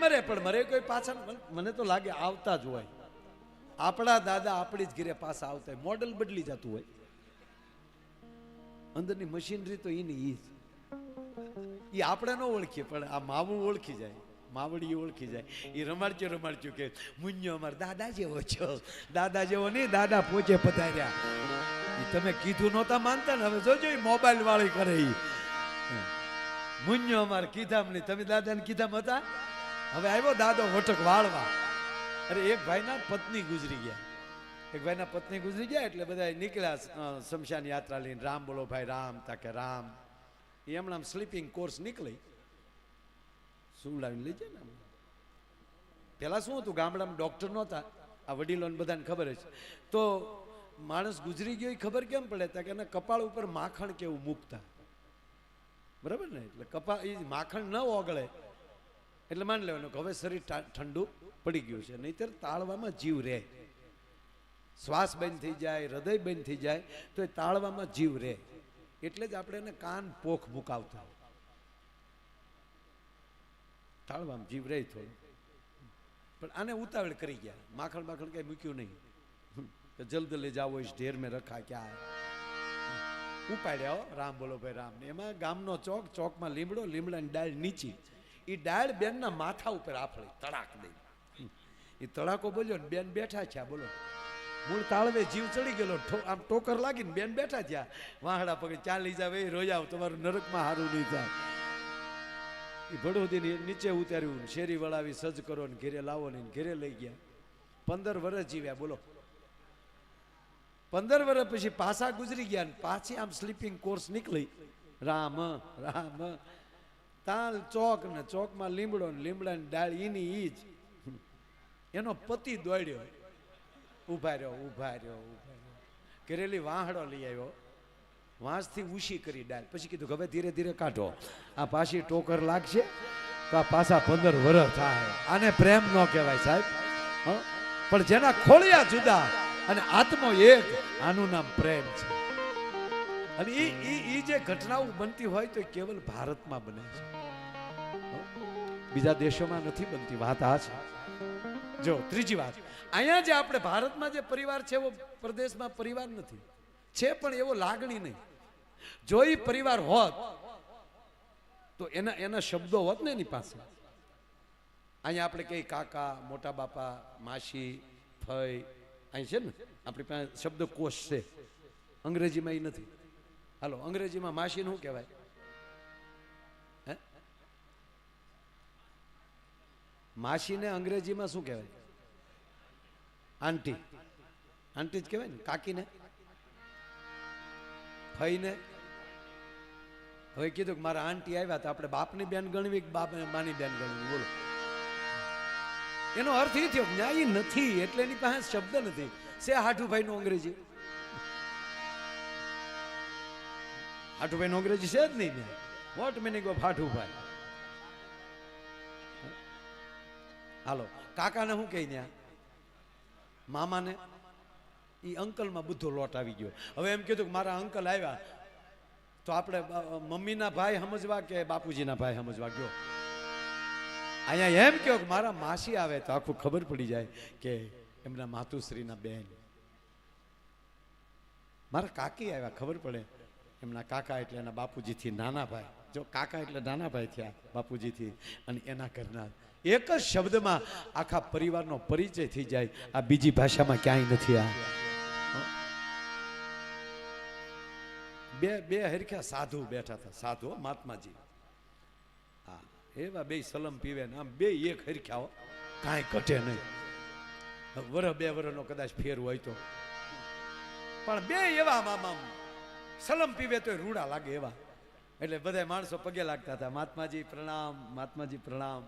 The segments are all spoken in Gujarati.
મરે પણ મરે કોઈ પાછા મને તો લાગે આવતા જ હોય. આપણા દાદા આપણી જ ઘરે પાછા આવતા હોય, મોડલ બદલી જતું હોય, અંદરની મશીનરી તો એની ઈ જ. એ આપણે ન ઓળખીએ પણ આ માવું ઓળખી જાય, માવડી ઓળખી જાય. એ રમાડ્યો કે મુન્યો અમાર દાદા જેવો છો, દાદા જેવો નહીં, દાદા પોચે પધાર્યા. એ તમે કીધું નહોતા માનતા ને, હવે જોજો એ મોબાઈલ વાળી કરે. ઈ મુન્યો અમાર કીધામ નહીં, તમે દાદાને કીધામ હતા. હવે આવ્યો દાદો વટક વાળવા. અરે એક ભાઈના પત્ની ગુજરી ગયા, એક ભાઈના પત્ની ગુજરી ગયા એટલે બધા નીકળ્યા શમશાન યાત્રા લઈને. રામ બોલો ભાઈ રામ, તાકે રામ. એ હમણાં સ્લીપિંગ કોર્સ નીકળી, શું લાવીને લઈ જાય ને. પેલા શું હતું, ગામડામાં ડોક્ટર નહોતા, આ વડીલોને બધાને ખબર છે. તો માણસ ગુજરી ગયો એ ખબર કેમ પડે, કે એના કપાળ ઉપર માખણ કેવું મૂકતા, બરાબર ને. એટલે કપાળ એ માખણ ન ઓગળે એટલે માની લેવાનું કે હવે શરીર ઠંડુ પડી ગયું છે. નહીંતર તાળવામાં જીવ રહે, શ્વાસ બંધ થઈ જાય, હૃદય બંધ થઈ જાય તો એ તાળવામાં જીવ રહે. એટલે જ આપણે એને કાન પોખ મુકાવતા, તાળવામાં જીવ રહે થોડું. પણ આને ઉતાવળ કરી ગયા, માખણ બાખણ કઈ મૂક્યું નહીં. જલ્દ લે જાઓ ઇસ ઢેર મેં રખા ક્યાં ઉપાડ્યા. રામ બોલો ભાઈ રામ. એમાં ગામનો ચોક, ચોકમાં લીમડો, લીમડાની ડાળ નીચી. એ ડાળ બેનના માથા ઉપર આફળી તડાક દઈ. એ તડાકો બોલ્યો ને બેન બેઠા છે. બોલો મૂળ તાળવે જીવ ચડી ગયેલો, આમ ટોકર લાગીને બેન બેઠા થયા. વાહડા પગે ચાલી જાવ એ રોજાવ, તમારું નરકમાં હારું નહીં થાય. એ ભડોદી નીચે ઉતાર્યું, શેરી વળાવી સજ કરો ને ઘેરે લાવો ને ઘેરે લઈ ગયા. 15 વર્ષ જીવ્યા. બોલો 15 વર્ષ પછી પાછા ગુજરી ગયા ને પાછી આમ સ્લીપિંગ કોર્સ નીકળી. રામ રામ. તાલ ચોક ને ચોકમાં લીમડો ને લીમડાની ડાળ એની ઈ જ. એનો પતિ દોડ્યો, ઉભા રહ્યો. કરેલી વાહડો લઈ આવ્યો, વાંસથી ઉછી કરી ડાળ. પછી કીધું હવે ધીરે ધીરે કાઢો, આ પાછી ટોકર લાગશે તો આ પાછા 15 વર્ષ થાય. આને પ્રેમ ન કહેવાય સાહેબ, પણ જેના ખોળિયા જુદા અને આત્મો એક, આનું નામ પ્રેમ છે. અને એ જે ઘટનાઓ બનતી હોય તો કેવલ ભારતમાં બને છે, બીજા દેશોમાં નથી બનતી. વાત આ છે. જો ત્રીજી વાત, અહીંયા જે આપણે ભારતમાં જે પરિવાર છે એવો પ્રદેશમાં પરિવાર નથી. છે પણ એવો લાગણી નહીં. જો એ પરિવાર હોત તો એના શબ્દો હોત ને એની પાસે. અહીંયા આપણે કઈ કાકા, મોટા બાપા, માસી, ફઈ, અહીં છે ને આપણી પાસે શબ્દકોશ છે. અંગ્રેજીમાં એ નથી. હાલો અંગ્રેજીમાં માસી શું કહેવાય? હે, માસીને અંગ્રેજીમાં શું કહેવાય? આંટી. આંટી જ કહેવાય ને. કાકીને, ફઈને. હવે કીધું કે મારા આંટી આવ્યા તો આપણે બાપની બેન ગણવી કે માની બેન ગણવી? બોલો. એનો અર્થ એ થયો ન્યાયી નથી એટલે એની પાસે શબ્દ નથી. છે હાઠુભાઈ નું અંગ્રેજી? હાઠુભાઈ નું અંગ્રેજી છે જ નહીં. વોટ મિનિંગ ઓફ હાઠુભાઈ? હાલો કાકાને શું કહી ત્યાં? મામાને એ અંકલમાં બધો લોટ આવી ગયો. હવે એમ કીધું કે મારા અંકલ આવ્યા તો આપણે મમ્મીના ભાઈ સમજવા કે બાપુજીના ભાઈ સમજવા? ગયો અહીંયા એમ કહો કે મારા માસી આવે તો આખું ખબર પડી જાય કે એમના માતુશ્રીના બેન. મારા કાકી આવ્યા ખબર પડે એમના કાકા એટલે એના બાપુજીથી નાના ભાઈ. જો કાકા એટલે નાના ભાઈ થયા બાપુજીથી અને એના ઘરના. એક જ શબ્દમાં આખા પરિવારનો પરિચય થઈ જાય. આ બીજી ભાષામાં ક્યાંય નથી. આ બે હરખ્યા સાધુ બેઠા હતા. સાધુ મહાત્માજી. હા એવા બે સલમ પીવે ને આમ બે એક હરખ્યા, કાંઈ ઘટે નહીં. વરસ 2 વર્ષનો કદાચ ફેર હોય તો, પણ બે એવા મામા સલમ પીવે તો રૂડા લાગે એવા. એટલે બધા માણસો પગે લાગતા હતા, મહાત્માજી પ્રણામ, મહાત્માજી પ્રણામ.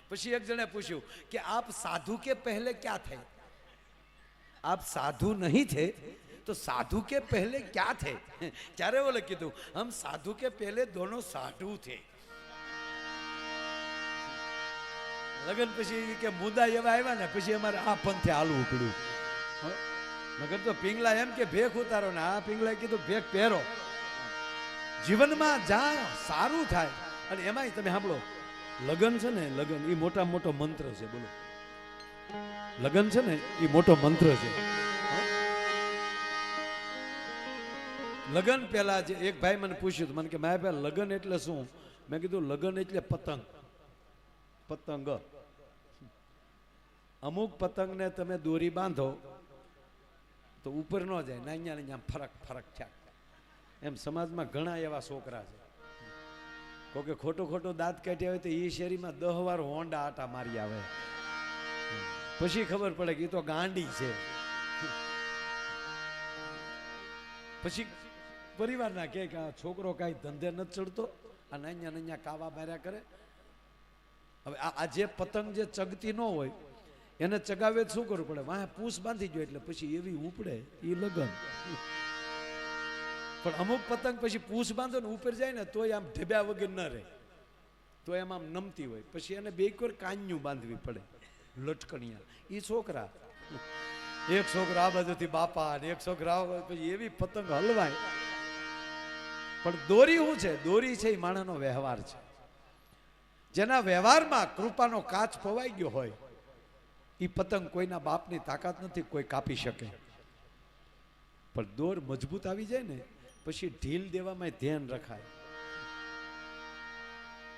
પછી એક જણે પૂછ્યું કે આપ સાધુ કે પહેલે क्या थे? आप साधु नहीं थे तो साधु के पहले क्या थे? ત્યારે બોલે કીધું हम साधु के पहले दोनों साधु थे. લગન પછી કે મુદ્દા એવા આવ્યા ને પછી અમારે આ પંથે હાલવું પડ્યું. નગર તો પિંગલા એમ કે ભેખ ઉતારો ને આ પિંગલા કીધું ભેખ પહેરો. જીવનમાં જ્યાં સારું થાય અને એમાંય તમે સાંભળો લગન છે ને, લગન એ મોટામાં મોટો મંત્ર છે. બોલો, લગન છે ને એ મોટો મંત્ર છે. લગન પહેલા જે એક ભાઈ મને પૂછ્યું હતું, મને કે મારા ભાઈ લગન એટલે શું? મેં કીધું લગન એટલે પતંગ. પતંગ, અમુક પતંગને તમે દોરી બાંધો તો ઉપર ન જાય, ના અહીંયા અહીંયા ફરક ફરક થયા. એમ સમાજમાં ઘણા એવા છોકરા છે, કોકે ખોટું ખોટું દાંત કાઢ્યા હોય તો એ શેરીમાં 10 વાર હોન્ડા આટા મારી આવે, પછી ખબર પડે કે એ તો ગાંડી છે. પછી પરિવારના કે આ છોકરો કાંઈ ધંધે નથી ચડતો, આ નાન્યા નાન્યા કાવા માર્યા કરે. હવે આ જે પતંગ જે ચગતી ન હોય એને ચગાવે શું કરવું પડે? વાહ પૂસ બાંધી ગયો એટલે પછી એવી ઉપડે એ લગન. પણ અમુક પતંગ પછી પૂસ બાંધો ને ઉપર જાય ને તોય આમ ઢેબ્યા વગર ન રહે, તો એમ આમ નમતી હોય, પછી એને બે કોર કાન્યું બાંધવી પડે, લટકણિયા. એ છોકરા, એક છોકરા આ બાજુથી બાપા ને એક છોકરા પછી એવી પતંગ હલવાય. પણ દોરી શું છે? દોરી છે એ માણસનો વ્યવહાર છે. જેના વ્યવહારમાં કૃપાનો કાચ પવાઈ ગયો હોય એ પતંગ કોઈના બાપની તાકાત નથી કોઈ કાપી શકે. પણ દોર મજબૂત આવી જાય ને પછી ઢીલ દેવામાં ધ્યાન રખાય.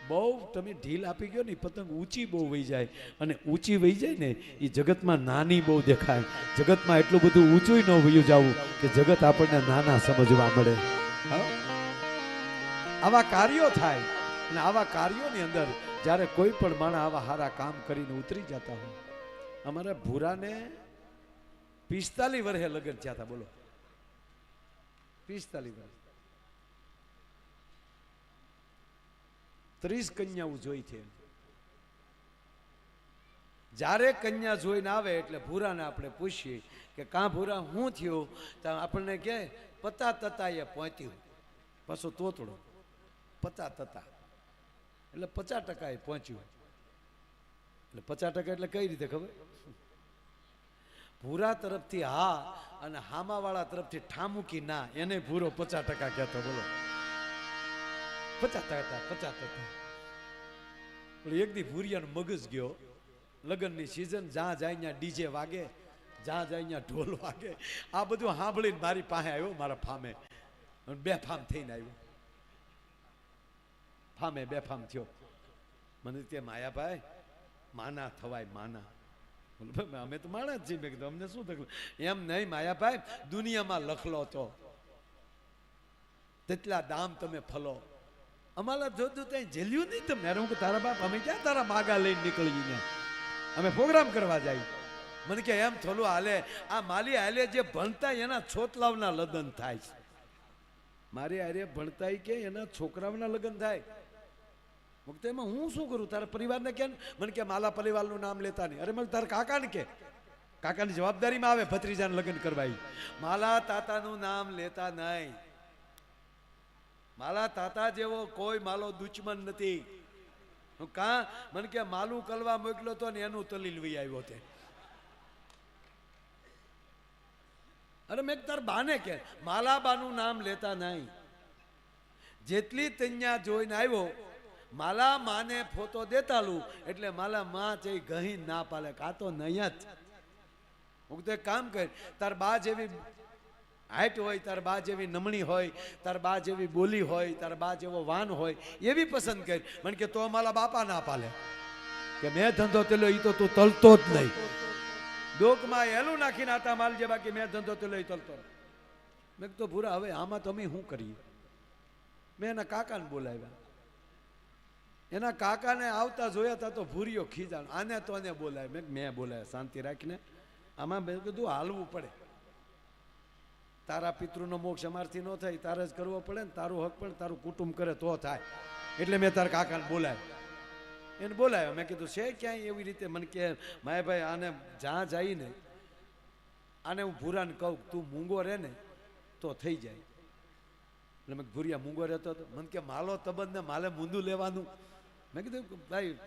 બહુ તમે ઢીલ આપી ગયો ને પતંગ ઊંચી બહુ વહી જાય, અને ઊંચી વહી જાય ને એ જગતમાં નાની બહુ દેખાય. જગતમાં એટલું બધું ઊંચું ન વયું જવું કે જગત આપણને નાના સમજવા મળે. આવા કાર્યો થાય, અને આવા કાર્યોની અંદર જ્યારે કોઈ પણ માણસ આવા સારા કામ કરીને ઉતરી જતા હોય. અમારા ભૂરાને 45 વર્ષે લગ્ન થયા હતા. બોલો, 45 વર્ષ, 30 કન્યાઓ જોઈ છે. જ્યારે કન્યા જોઈને આવે એટલે ભૂરાને આપણે પૂછીએ કે કાં ભૂરા શું થયું? તો આપણને કહે 50 એ પહોંચ્યું. પાછો તોતડો 50 એટલે 50% એ પહોંચ્યું. એટલે 50% એટલે કઈ રીતે ખબર? ભૂરા તરફથી હા અને હામાવાળા તરફથી ઠામુકી ના, એને ભૂરો 50% કહેતો. બોલો, 50%. એક દી ભૂરિયાનો મગજ ગયો. લગ્નની સિઝન, જ્યાં જાય ત્યાં ડીજે વાગે, જ્યાં જાય ત્યાં ઢોલ વાગે. આ બધું સાંભળીને મારી પાસે આવ્યો, મારા ફામે. બેફામ થઈને આવ્યો. ફામે બેફામ થયો. મને કે માયાભાઈ માના થવાય, માના. અમે તો માણસ છીએ. મેં કીધું અમને શું તકલીફ? એમ નહીં માયાભાઈ, દુનિયામાં લખલો તો તેટલા દામ તમે ફલો. અમારા જોતું ત્યાં જેલ્યું નહીં તમે. હું કે તારા બાપ અમે ક્યાં તારા માગા લઈને નીકળીને અમે પ્રોગ્રામ કરવા જાય. મને કે એમ થોડું હાલે. આ માલી હાલે જે ભણતા એના છોતલાવના લગ્ન થાય છે. મારી હારે ભણતા કે એના છોકરાઓના લગ્ન થાય. એમાં હું શું કરું? તારા પરિવારને કે? મને કે માલા પરિવારનું નામ લેતા નહીં. અરે મને તારા કાકાને કે, કાકાની જવાબદારીમાં આવે ભત્રીજાને લગ્ન કરવાય. માલા તાતાનું નામ લેતા નહીં. માલા તાતા જેવો કોઈ માલો દુશ્મન નથી. કા મને કે માલું કલવા મોકલ્યો તો ને એનું તલીલ વહી આવ્યો તે. અરે મેં તાર બાને કે માલાબાનું નામ લેતા નહીં. જેટલી તૈયા જોઈને આવ્યો માલા માને ફોટો દેતાલું એટલે માલા માં છે ગહી ના પાલે. કા તો નહીં જ. હું તો એક કામ કર, તાર બા જેવી હાઈટ હોય, તાર બા જેવી નમણી હોય, તાર બા જેવી બોલી હોય, તાર બા જેવો વાન હોય એવી પસંદ કરી. મને કે તો મારા બાપા ના પાલે કે મેં ધંધો તેલો એ તો તું તલતો જ નહીં. ડોકમાં એલું નાખીને આતા માલ જે, બાકી મેં ધંધો તેલો એ તલતો. મેં તો ભૂરા હવે આમાં તમે શું કરીએ? મેં એના કાકાને બોલાવ્યા. એના કાકાને આવતા જોયા હતા તો ભૂરીઓ ખીજાણ. આને તો આને બોલાય. મેં બોલાય શાંતિ રાખીને. આમાં મેં કીધું હાલવું પડે. તારા પિતૃનો મોક્ષ અમારથી ન થાય, તારે જ કરવો પડે ને. તારું હક પણ તારું કુટુંબ કરે તો થાય. એટલે મેં તારા કાકાને બોલાવ્યો. એને બોલાવ્યો. મેં કીધું છે ક્યાંય એવી રીતે? મને કે માયાભાઈ આને જ્યાં જઈને આને હું ભૂરાને કહું તું મૂંગો રહે ને તો થઈ જાય. એટલે મેં ભૂરિયા મૂંગો રહેતો હતો. મને કે માલો તબંધ ને માલે મૂંદું લેવાનું. મેં કીધું ભાઈ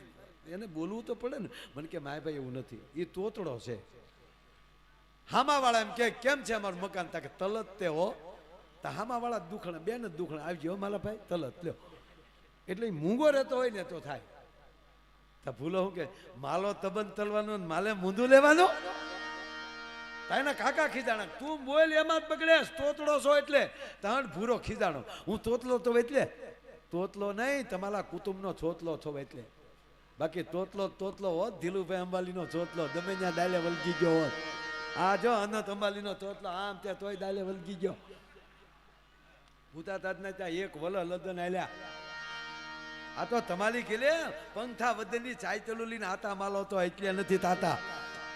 એને બોલવું તો પડે ને. મને કે માયાભાઈ એવું નથી, એ તોતડો છે. હામાવાળા એમ કે કેમ છે અમારું મકાન? તા કે તલત તે હો. તા હામાવાળા દુખણા, બેન જ દુખણા આવી ગયો માલા ભાઈ તલત લ્યો. એટલે મૂંગો રહેતો હોય ને તો થાય. તો ભૂલો હું કે માલો તબન તલવાનો ને માલે મૂંદું લેવાનો. તાયના કાકા ખીજાણા, તું બોલ એમાં જ બગડે, તોતડો છો એટલે. તાણ ભૂરો ખીજાણો, હું તોતલો તો એટલે તોતલો નહીં, તમારા કુટુંબનો છોતલો છો એટલે. બાકી તોતલો હોત ધીલુભાઈ અંબાલીનો ચોતલો ગમે ત્યાં ડાલે વલગી ગયો હોત. આ જો અનંત અંબાલીનો ચોતલો આમ ત્યાં તોય ડાલે વલગી ગયો. ભૂતાતાજના ત્યાં એક વલ લદન આલ્યા. આ તો તમારી કેલે પંથા વધની ચાયતલું લઈને આતા માલો તો એટલે નથી તાતા.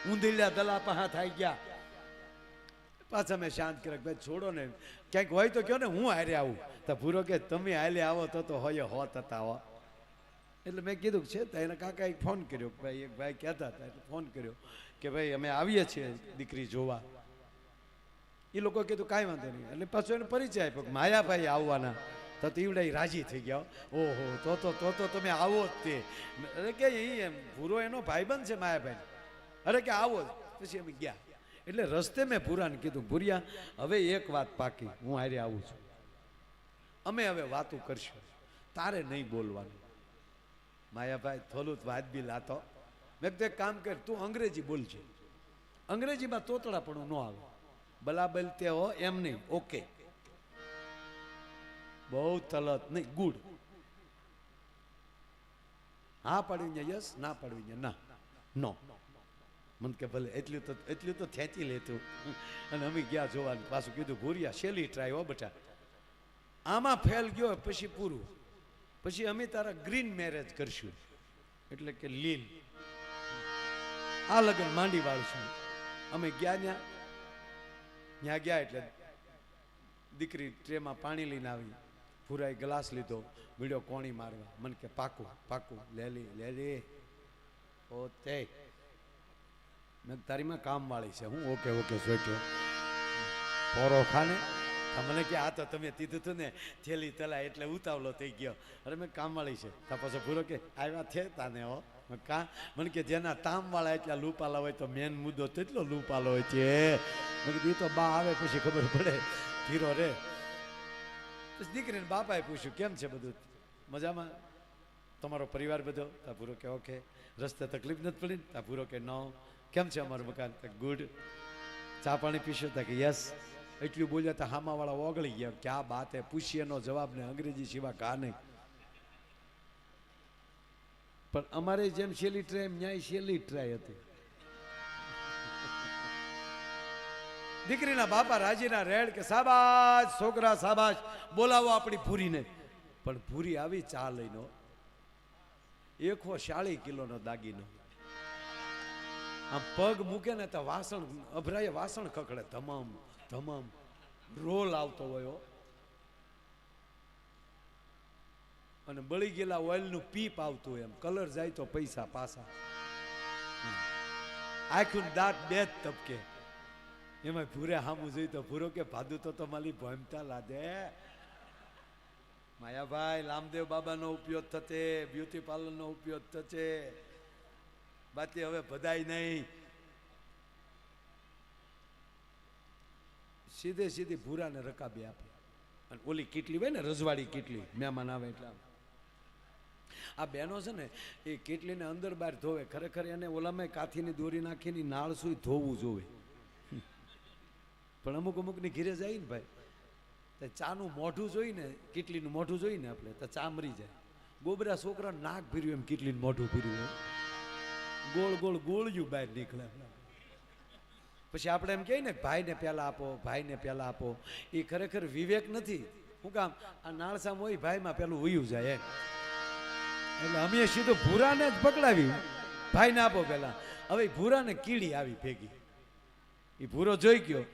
ઊંધીલ્યા દલા પહા થઈ ગયા. પાછા મેં શાંત કરે, ભાઈ છોડો ને, ક્યાંક હોય તો કયો ને હું હારે આવું. તો ભૂરો કે તમે હાલે આવો તો હોય હોત હતા હો. એટલે મેં કીધું છે તો એના કાકા એક ફોન કર્યો, ભાઈ એક ભાઈ કહેતા હતા એટલે ફોન કર્યો કે ભાઈ અમે આવીએ છીએ દીકરી જોવા. એ લોકો કીધું કાંઈ વાંધો નહીં. એટલે પાછો એને પરિચય આપ્યો કે માયાભાઈ આવવાના. તો ઈવડે રાજી થઈ ગયા. ઓહો તો તમે આવો જ તે. અરે કે એ એમ ભૂરો એનો ભાઈબંધ છે માયાભાઈ. અરે કે આવો જ. પછી અમે ગયા. એટલે રસ્તે મેં ભૂરાને કીધું, ભૂરિયા હવે એક વાત પાકી, હું હારે આવું છું, અમે હવે વાતું કરશું, તારે નહીં બોલવાનું. માયાભાઈ થોડું વાત બી લાતો. મેં તો એક કામ કર, તું અંગ્રેજી બોલજે, અંગ્રેજીમાં તોતડાપણું ન આવે. બલાબલ તે હો એમ નહીં, ઓકે, બહુ તલત નહીં, ગુડ. હા પાડવી યસ, ના પાડવી ના, નો. મને કે ભલે એટલું તો ખેંચી લેતું. અને અમે ગયા જોવાનું. પાછું કીધું ભૂરિયા શેલી ટ્રાય હો બેટા, આમાં ફેલ ગયો પછી પૂરું, પછી અમે તારા ગ્રીન મેરેજ કરશું. એટલે કે લીલ આ લગન માંડી વાળશું. અમે ગયા ત્યાં ગયા એટલે દીકરી ટ્રેમાં પાણી લઈને આવી. ભૂરાએ ગ્લાસ લીધો, વીડ્યો કોણી મારવા. મને કે પાકું લેલી પોતે. મેં તારીમાં કામ વાળી છે હું. ઓકે સોચ્યો પોરો ખાને. મને કે આ તો તમે કીધું હતું ને થેલી તલા એટલે ઉતાવળો થઈ ગયો. અરે મેં કામ વાળી છે. તા પાછો ભૂરો કે આવ્યા છે તાને હો. કા મને કે જેના તામ વાળા એટલા લૂપાલા હોય તો મેન મુદ્દો તેટલો લૂપાલો હોય છે. મેં કીધું તો બા આવે પછી ખબર પડે. ધીરો રે. પછી દીકરીને બાપાએ પૂછ્યું કેમ છે બધું મજામાં, તમારો પરિવાર બધો? તા ભૂરો કે ઓકે. રસ્તે તકલીફ નથી પડી? તા ભૂરો કે નો. કેમ છે અમારું મકાન? ગુડ. ચા પાણી પીશું? તા કે યસ. એટલું બોલ્યા તો હામાવાળા ઓગળી ગયા. ક્યાં બાત હે, પૂછીએ નો જવાબ ને અંગ્રેજી સિવાય કા નહીં. પણ અમારે જેમ છેલ્લી ટ્રાય એમ ન્યાય છેલ્લી ટ્રાય હતી. દીકરીના બાપા રાજીના રેડ કે સાબાશ છોકરા સાબાશ, બોલાવો આપણી ભૂરીને. પણ ભૂરી આવી ચા લઈને 140 કિલોનો દાગીનો. આમ પગ મૂકે ને તો વાસણ અભરાય, વાસણ ખખડે ધમમ રોલ આવતો હોય. અને બળી ગયેલા ઓઇલનું પીપ આવતું હોય. એમ કલર જાય તો પૈસા પાછા. આખું દાંત બે જ તપકે. એમાં ભૂરે હામું જોઈ તો ભૂરો કે ભાદુ તો તમારી ભમતા લાદે. માયાભાઈ રામદેવ બાબાનો ઉપયોગ થશે, બ્યુટી પાર્લરનો ઉપયોગ થશે, બાકી હવે બધાય નહીં. સીધી ભૂરાને રકાબી આપે. અને ઓલી કીટલી હોય ને રજવાડી કીટલી, મહેમાન આવે એટલે આ બહેનો છે ને એ કીટલીને અંદર બહાર ધોવે. ખરેખર એને ઓલામાં કાથીની દોરી નાખીને નાળ સુઈ ધોવું જોવે. પણ અમુકની ઘીરે જાય ને ભાઈ, તો ચાનું મોઢું જોઈને, કીટલીનું મોઢું જોઈને આપણે તો ચા મરી જાય. ગોબરા છોકરા નાક ભીર્યું એમ કીટલીનું મોઢું ભીર્યું, ગોળ ગોળિયું બહાર નીકળે. પછી આપણે એમ કહીએ ને ભાઈને પહેલા આપો. એ ખરેખર વિવેક નથી. શું કામ? આ નાળસામ હોય ભાઈમાં પેલું વયું જાય એમ. એટલે અમે સીધું ભૂરાને જ પકડાવી, ભાઈને આપો પેલા. હવે ભૂરાને કીડી આવી ભેગી. એ ભૂરો જોઈ ગયો.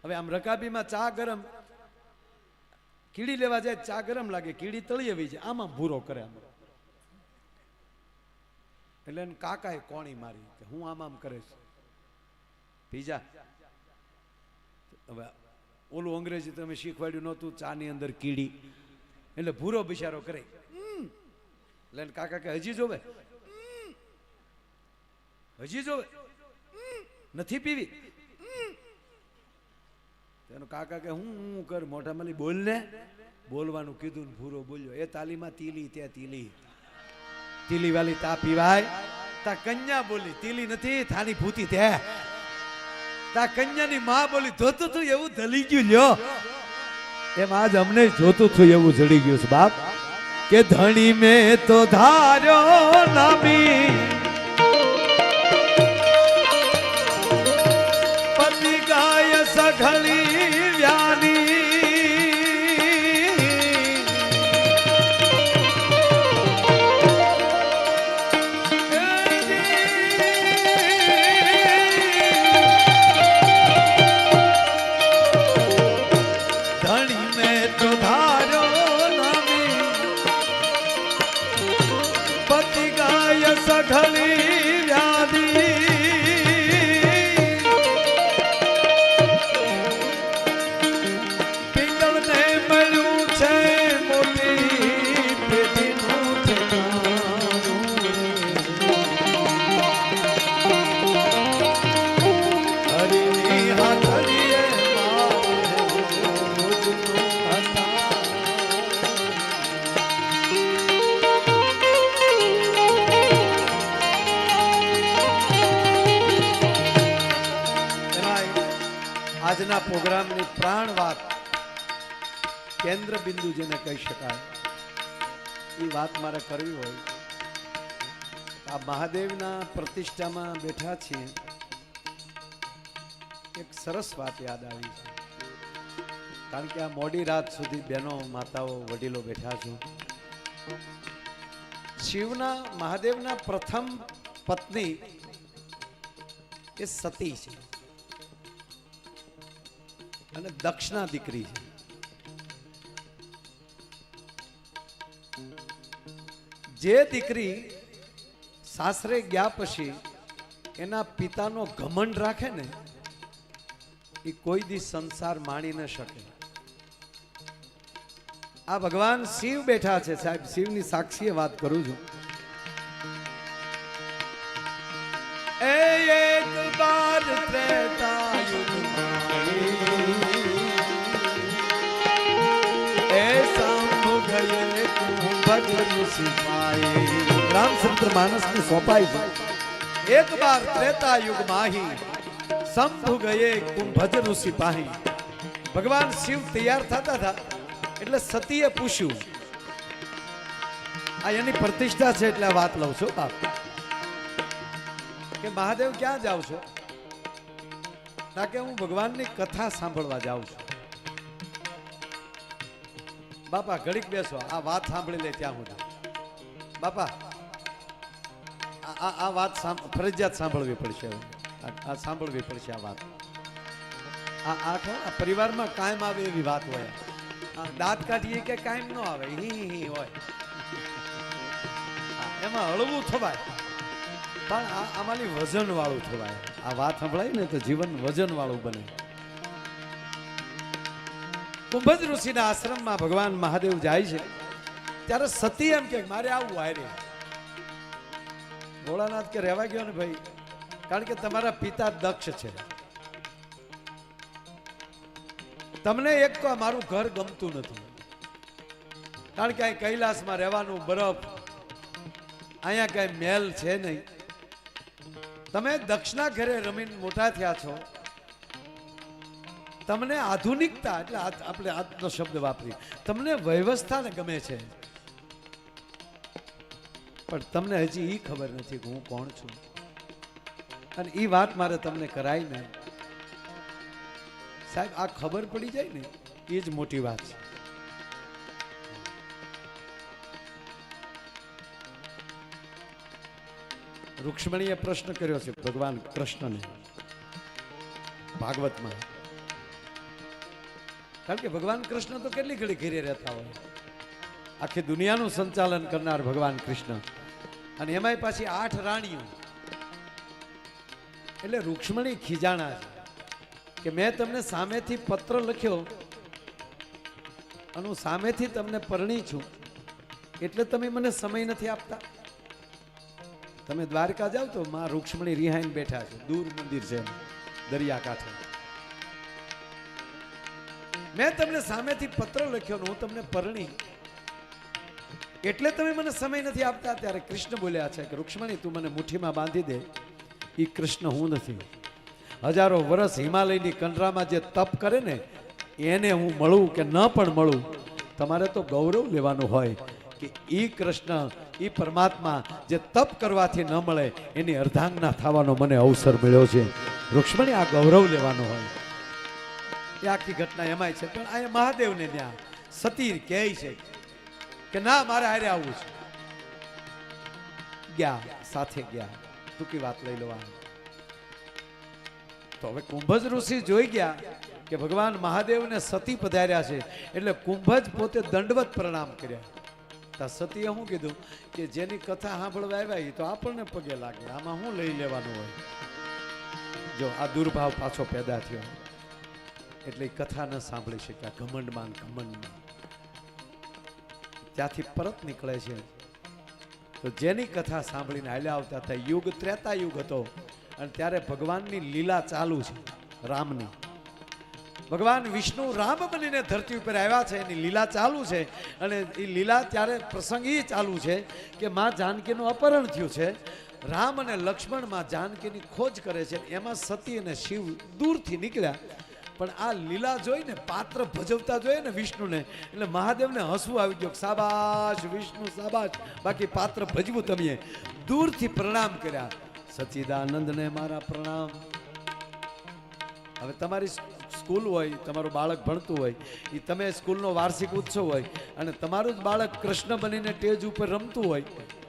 હવે આમ રકાબીમાં ચા ગરમ, કીડી લેવા જાય ચા ગરમ લાગે, કીડી તળી આવી જાય. આમાં ભૂરો કરે. એટલે એને કાકાએ કોણી મારી કે હું આમ કરે છે પીજા. હવે ઓલું અંગ્રેજી તમે શીખવાડ્યું નહોતું, ચાની અંદર કીડી. એટલે ભૂરો બિચારો કરે. એટલે કાકા કે હજી જોવે નથી પીવી. એનો કાકા કે હું કર મોઢા માલી બોલ ને. બોલવાનું કીધું ને ભૂરો બોલ્યો, એ તાલીમાં તીલી ત્યાં તીલી. તીલી વાલી તા પીવાય તા કન્યા બોલી તીલી નથી થાની ભૂતી તે તા કન્યાની માં બોલી જોતું તું એવું ધલી ગયું લ્યો એમ આજ અમને જોતું તું એવું જડી ગયું છે બાપ કે ધણી મેં તો ધાર્યો નામી પતિ ગાય સઘળી વ્યાની આજના પ્રોગ્રામની પ્રાણ વાત કેન્દ્ર બિંદુ જેને કહી શકાય એ વાત મારે કરવી હોય આ મહાદેવના પ્રતિષ્ઠામાં બેઠા છીએ એક સરસ વાત યાદ આવી છે કારણ કે આ મોડી રાત સુધી બહેનો માતાઓ વડીલો બેઠા છું શિવના મહાદેવના પ્રથમ પત્ની એ સતી છે અને દક્ષના દીકરી છે જે દીકરી સાસરે ગયા પછી એના પિતાનો ઘમંડ રાખે ને એ કોઈ દી સંસાર માણી ન શકે આ ભગવાન શિવ બેઠા છે સાહેબ શિવની સાક્ષીએ વાત કરું છું એ એક બાર ત્રેતા રામચંદ્ર માનસ ને સોંપાઈ છે એક બાર ત્રેતા યુગ માહી શંભુ ગયે કુંભજ સિપાહી ભગવાન શિવ તૈયાર થતા હતા એટલે સતીએ પૂછ્યું આ એની પ્રતિષ્ઠા છે એટલે વાત લઉં છું બાપ કે મહાદેવ ક્યાં જાવ છો ના કે હું ભગવાનની કથા સાંભળવા જાઉં છું બાપા ઘડીક બેસો આ વાત સાંભળી લે ત્યાં હું બાપા આ વાત ફરજિયાત સાંભળવી પડશે આ સાંભળવી પડશે આ વાત આ પરિવારમાં કાયમ આવે એવી વાત હોય દાંત કાઢીએ કે કાયમ ન આવે હી હોય એમાં હળવું થવાય પણ આમાંની વજન વાળું થવાય આ વાત સંભળાય ને તો જીવન વજન વાળું બને કુંભજ ઋષિના આશ્રમમાં ભગવાન મહાદેવ જાય છે ત્યારે સતી એમ કે મારે આવું આયરે ભોળાનાથ કે રહેવા ગયો ને ભાઈ કારણ કે તમારા પિતા દક્ષ છે તમને એક તો મારું ઘર ગમતું નથી કારણ કે અહીં કૈલાસમાં રહેવાનું બરફ અહીંયા કઈ મેલ છે નહીં તમે દક્ષના ઘરે રમીને મોટા થયા છો તમને આધુનિકતા એટલે આપણે આજનો શબ્દ વાપરી તમને વ્યવસ્થાને ગમે છે પણ તમને હજી એ ખબર નથી કે હું કોણ છું અને એ વાત મારે તમને કરાય ને સાહેબ આ ખબર પડી જાય ને એ જ મોટી વાત છે રૂક્ષ્મણીએ પ્રશ્ન કર્યો છે ભગવાન કૃષ્ણને ભાગવતમાં કારણ કે ભગવાન કૃષ્ણ તો કેટલી ઘડી ઘેરે રહેતા હોય આખી દુનિયાનું સંચાલન કરનાર ભગવાન કૃષ્ણ અને એમાંય પાછી 8 રાણીઓ એટલે રૂક્ષ્મણી ખીજાણા છે કે મેં તમને સામેથી પત્ર લખ્યો અને હું સામેથી તમને પરણી છું એટલે તમે મને સમય નથી આપતા તમે દ્વારકા જાવ તો માં રૂક્ષ્મણી રિહાઈને બેઠા છે દૂર મંદિર છે દરિયા કાંઠે મેં તમને સામેથી પત્ર લખ્યો ને હું તમને પરણી એટલે તમે મને સમય નથી આપતા. ત્યારે કૃષ્ણ બોલ્યા છે કે રૂક્ષ્મણી તું મને મુઠ્ઠીમાં બાંધી દે, એ કૃષ્ણ હું નથી. હજારો વર્ષ હિમાલયની કંડરામાં જે તપ કરે ને એને હું મળું કે ન પણ મળું, તમારે તો ગૌરવ લેવાનું હોય કે એ કૃષ્ણ, એ પરમાત્મા જે તપ કરવાથી ન મળે એની અર્ધાંગના થવાનો મને અવસર મળ્યો છે. રૂક્ષ્મણી આ ગૌરવ લેવાનું હોય. એ આખી ઘટના એમાંય છે. પણ અહીંયા મહાદેવને ત્યાં સતી કહે છે કે ના, મારે હારે આવવું છે. ગયા, સાથે ગયા. ટૂંકી વાત લઈ લો. તો હવે કુંભજ ઋષિ જોઈ ગયા કે ભગવાન મહાદેવને સતી પધાર્યા છે, એટલે કુંભજ પોતે દંડવત પ્રણામ કર્યા. તા સતીએ શું કીધું કે જેની કથા સાંભળવા આવ્યા એ તો આપણને પગે લાગે, આમાં શું લઈ લેવાનું હોય. જો આ દુર્ભાવ પાછો પેદા થયો એટલે કથા ન સાંભળી શક્યા, ઘમંડમાં ઘમંડમાં. ત્યાંથી પરત નીકળે છે. તો જેની કથા સાંભળીને હાલ્યા આવતા હતા, યુગ ત્રેતા યુગ હતો અને ત્યારે ભગવાનની લીલા ચાલુ છે, રામની. ભગવાન વિષ્ણુ રામ બનીને ધરતી ઉપર આવ્યા છે, એની લીલા ચાલુ છે. અને એ લીલા ત્યારે પ્રસંગ એ ચાલુ છે કે માં જાનકીનું અપહરણ થયું છે. રામ અને લક્ષ્મણ માં જાનકીની ખોજ કરે છે. એમાં સતી અને શિવ દૂરથી નીકળ્યા, પણ આ લીલા જોઈને, પાત્ર ભજવતા જોઈએ ને વિષ્ણુને, એટલે મહાદેવને હસવું આવી ગયું. સાબાશ વિષ્ણુ સાબાશ, બાકી પાત્ર ભજવું તમે. દૂરથી પ્રણામ કર્યા. સચ્ચિદાનંદને મારા પ્રણામ. હવે તમારી સ્કૂલ હોય, તમારું બાળક ભણતું હોય, એ તમે સ્કૂલનો વાર્ષિક ઉત્સવ હોય અને તમારું જ બાળક કૃષ્ણ બનીને સ્ટેજ ઉપર રમતું હોય,